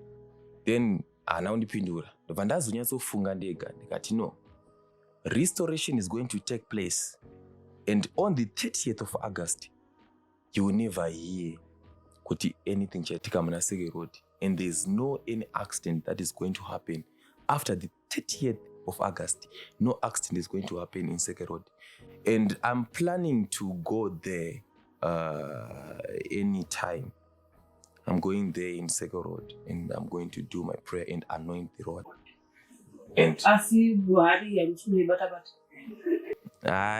Then anaundipindura. Ndazonyatsofunga ndega ndikati no. Restoration is going to take place. And on the 30th of August, you will never hear kuti anything chatika Munaseke Road. And there's no any accident that is going to happen after the 30th of August. No accident is going to happen in Seke Road. And I'm planning to go there anytime. I'm going there in Seke Road and I'm going to do my prayer and anoint the road. And Asi Buhari yamusunebata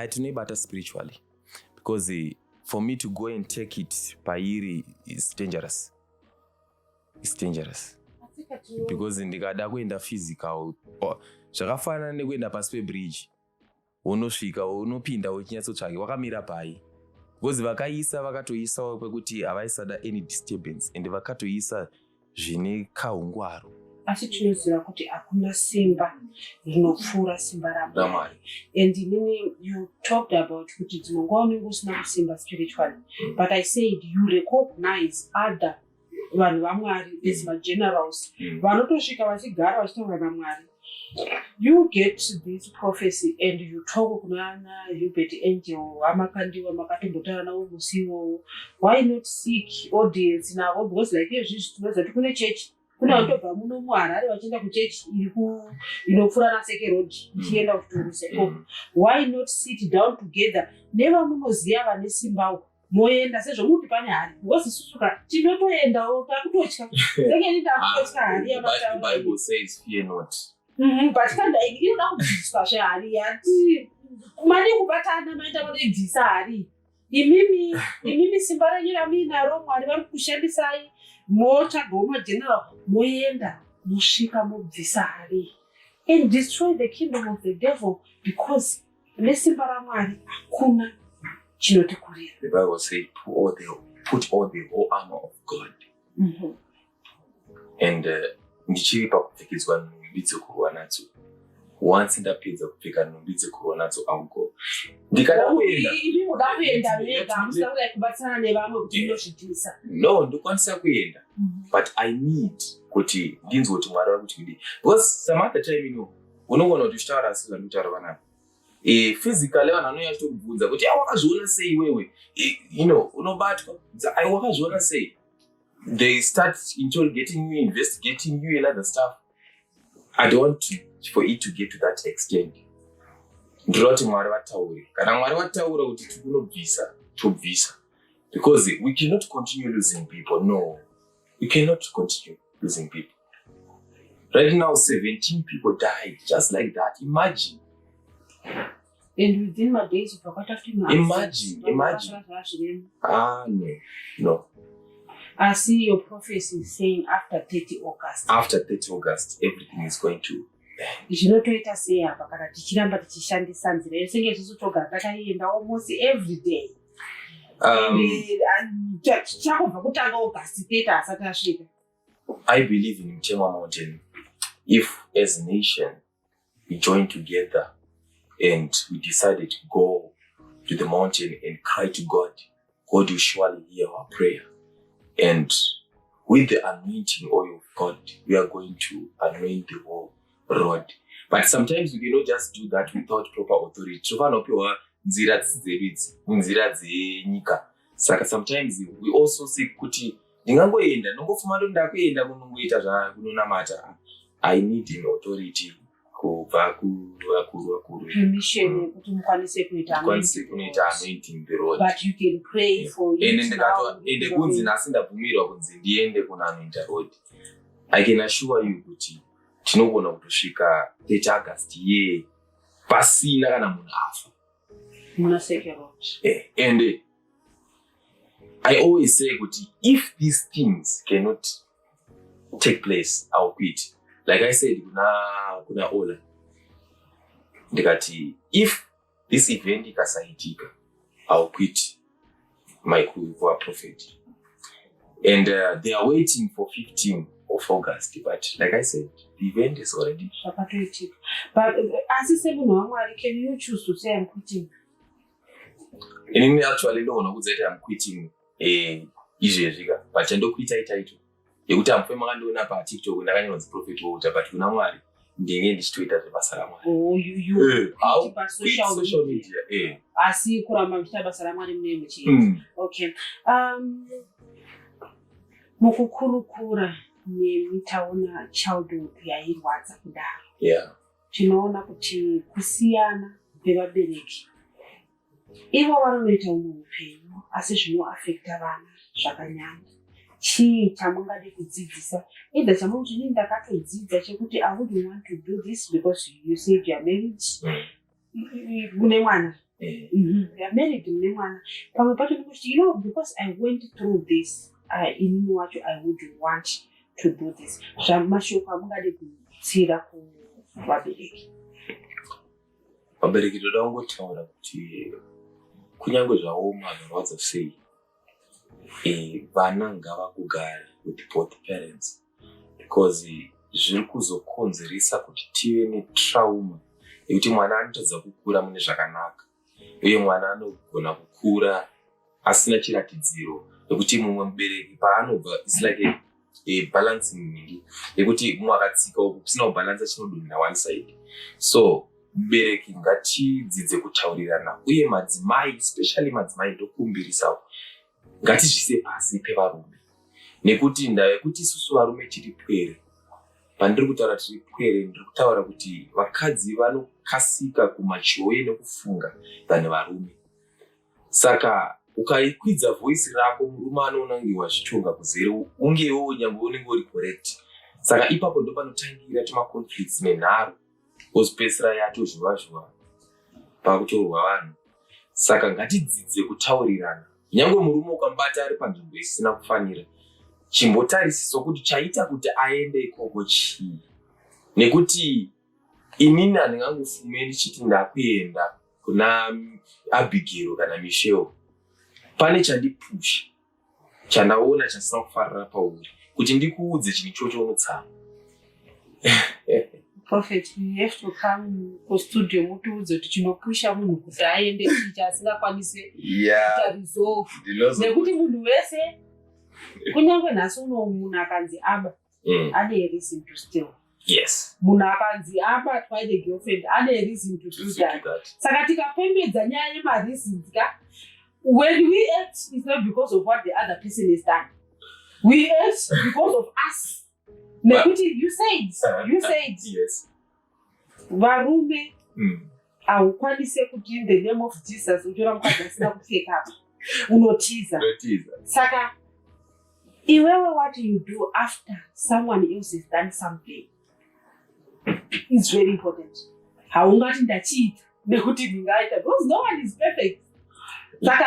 tinoibata spiritually, because for me to go and take it pairi is dangerous. It's dangerous. Because ndikada kuenda physical, zvakafanana nekuenda pasi pebridge, unosvika unopinda uchinyatsotsvake wakamira pai, because vakaisa vakatoisawo kwekuti havaisada any disturbance and vakatoisa zvine kaungwaro. Asi tinoziva kuti hakuna simba rinopfuura simba raMwari. And you talked about kuti dzinonguva unenge usina kusimba spiritually, but I said you recognize other vanhu vaMwari as generals vanotosvika vachigara vachitaura naMwari. You get this prophecy and you talk kunana Hubert Angel, amakandiwa makatombotara nawo musiwo. Why not seek audience navo? Because like izvi tinoziva kuti kune church, kuna vanotobva muno muHarare vachienda kuchechi inopfuura naSeke Road ichienda kuToruse. Why not sit down together nevamunoziva vane simbawo moenda sezvo muti pane hari? Because susuka tinotoendawo takutotya. Seke ndakutotya hari yamataura. The Bible says fear not. But kanda inoda kudzidziswa zvehari yati mari kubatana maenda kunodzidzisa hari. imimi simba renyu ramuinaro Mwari vari kushandisai motsvaga mageneral moenda mosvika mobvisa hari and destroy the kingdom of the devil because nesimba raMwari hakuna chinotikurira. The Bible says put all the whole armor of God. And ndichiri pakupfekedzwa nhumbi dzekurwa nadzo. Once ndapedza kupfeka nhumbi dzekurwa nadzo augo. Ndikada kuenda. Uda kuenda mega musina kuda kubatsana nevamwe kuti ndozvidhisa. No, ndokwanisa kuenda. But I need kuti ndinzwe kuti Mwari vari kuti kudii. Because some other time unogona kuti uchitaura asi zvandikutaura vanapa. Physically vanhu vanouya vachitokubvunza kuti wakazviona sei iwewe, unobatwa wakazviona sei. They start interrogating you, investigating you and other stuff. I don't want for it to get to that extent. Ndinoda kuti Mwari vataure. Kana Mwari vataura kuti tikunobvisa, tobvisa. Because we cannot continue losing people. No, we cannot continue losing people. Right now, 17 people died just like that. Imagine. And within my days, you forgot after me. Imagine. No. I see your prophecy saying after 30 August. After 30 August, everything is going to end. Zvinotoita sei apa kana tichiramba tichishandisa nzira yedu senge isusu togara takaienda almost every day. Tichakubva kutanga August teta asati asvika. I believe in Mtema Mountain. If as a nation we join together and we decided to go to the mountain and cry to God, God will surely hear our prayer. And with the anointing oil of God, we are going to anoint the whole road. But sometimes we cannot just do that without proper authority. Sometimes we also say kuti ndingangoenda nongofuma ndakuenda kunongoita zvakunonamata. I need an authority kubva kuvakuru. Permission kuti mukwanise kuita anointing the road. But you can pray for it. Ende kunzi nasi ndabvumirwa kunzi ndiende kuna anointa road. I can assure you kuti tinogona kutosvika 30 August pasina kana munhu afa. Munaseke road. And I always say kuti if these things cannot take place, I'll quit. Like I said, kuna Ola. Ndikati, if this event ikasaitika, I'll quit my prophet. And they are waiting for 15th of August. But like I said, the event is already. But as you say, can you choose to say I'm quitting? And actually, no one would say I'm quitting. But I don't quit it. Yekuti amfema kandoona pa TikTok ndakanyanza prophet wouta but kuna Mwari ndinge ndichitoita zvebasa raMwari. You pa social media. Asi kuramba mchita basa raMwari mune muchi. Okay. Mukukurukura nemitaona childhood yairwadza kudaro. Yeah. Tinoona kuti kusiyana kwevabereki. Ivo vanoita umwe upenyu asi zvinoaffecta vana zvakanyanya. Chii chamungade kudzidzisa either chamuti ndini ndakatodzidza chekuti I wouldn't want to do this because you said you are married mune mwana you are married mune mwana pamwe pacho ndikuti because I went through this inini wacho I would want to do this zvamashoko amungade kutsira kuvabereki. Vabereki toda kungotaura kuti kunyange zvawo mwanorwadza sei vana ngavakugara with both parents because zviri kuzokonzeresa kuti tive netrauma yekuti mwana anotadza kukura mune zvakanaka uye mwana anogona kukura asina chiratidziro yekuti mumwe mubereki paanobva it's like a balancing mhingi yekuti mumwe akatsika uku kusina kubalansa chinodonhera one side. So mubereki ngatidzidze kutaurirana uye madzimai especially madzimai ndokumbirisawo ngatizvise pasi pevarume nekuti ndaa yekuti isusu varume tiri pwere pandiri kutaura tiri pwere ndiri kutaura kuti vakadzi vanokasika kumachoye nekufunga than varume. Saka ukaikwidza voice rako murume anoona kunge wazvitonga kuzere ungewo nyangwe unenge uri correct. Saka ipapo ndo panotangira tumaconflicts nenharo ozopedzisira yatozhuva pakutorwa vanhu. Saka ngatidzidze kutaurirana. Nyangwe murume ukambata ari panzvimbo isina kufanira, chimbotarisiswa kuti chaita kuti aende ikoko chii. Nekuti inini handingangofume ndichiti ndakuenda kuna Abigail kana Michelle. Pane chandipusha, chandaona chasina kufarira pauri, kuti ndikuudze chinhu ichocho unotsama. Prophet, you have to come to studio mutiudze kuti chinopusha munhu kuti aende chicha asingakwanise kuita resolve. Nekuti munhu wese, kunyange nhasi uno munhu akanzi aba, ane reason to steal. Yes. Munhu akanzi abatwa negirlfriend ane reason to do that. Saka tikapembedza nyaya yemareasons ka, when we act, it's not because of what the other person has done. We act because of us. Nekuti you said. Yes. Varume, haukwanise kuti in the name of Jesus utora mukadzi asina kupfeka apa. Unotiza. Saka, iwewe what you do after someone else has done something is very important. Haungati ndachiita nekuti ndingaita, because no one is perfect. Saka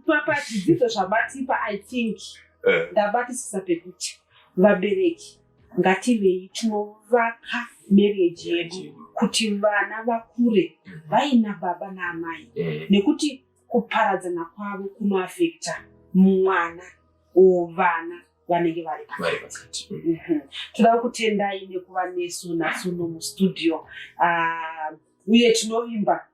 papa dzidzo zvabatipa, I think ndabatisisa pekuti vabereki ngativei tinovaka marriage yedu kuti vana vakure vaina baba naamai, nekuti kuparadzana kwavo kunoafekta mwana vana vanenge vari pakati. Toda kutendai nekuva nesu nasuno mustudio, uye tinovimba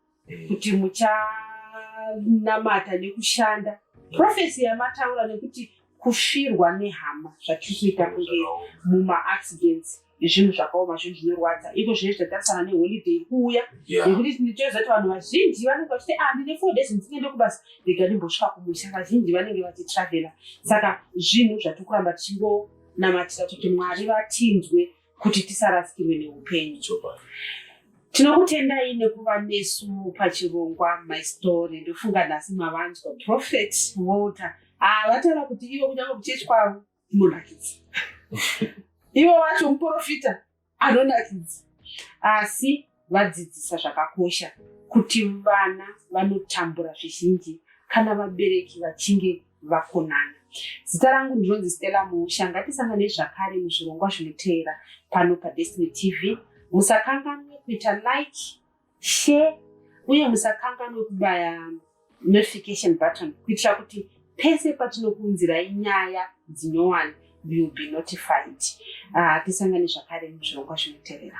kuti muchanamata nekushanda profesi yamataura, nekuti kufirwa nehama zvatiri kuita kunge muma-accidents zvinhu zvakaoma, zvinhu zvinorwadza. Iko zvinhu zvatarisana neholiday kuuya, nekuti tinotoziva kuti vanhu vazhinji vanenge vachiti ndine 4 days ndingaende kubasa, rega ndimbosvika kumusha. Vazhinji vanenge vachitravela. Saka zvinhu zvatiri kuramba tichingonamatira kuti Mwari vatinzwe kuti tisarasikirwe neupenyu. Tinokutendai nekuva nesu pachirongwa My Story. Ndofunga nhasi mavanzwa Prophet Walter vataura kuti ivo kunyange kuchechi kwavo inonakidza. Ivo vacho muprofita anonakidza. Asi vadzidzisa zvakakosha kuti vana vanotambura zvizhinji kana vabereki vachinge vakonana. Zita rangu ndinonzi Stella Musha. Ngatisangane zvakare muzvirongwa zvinoteera pano paDestiny TV. Musakanganwe kuita like, share, uye musakanganwe kubaya notification button kuitira kuti pese patinokuunzirai nyaya dzinyowani, you will be notified. Tisangane zvakare muzvirongwa zvinoteera.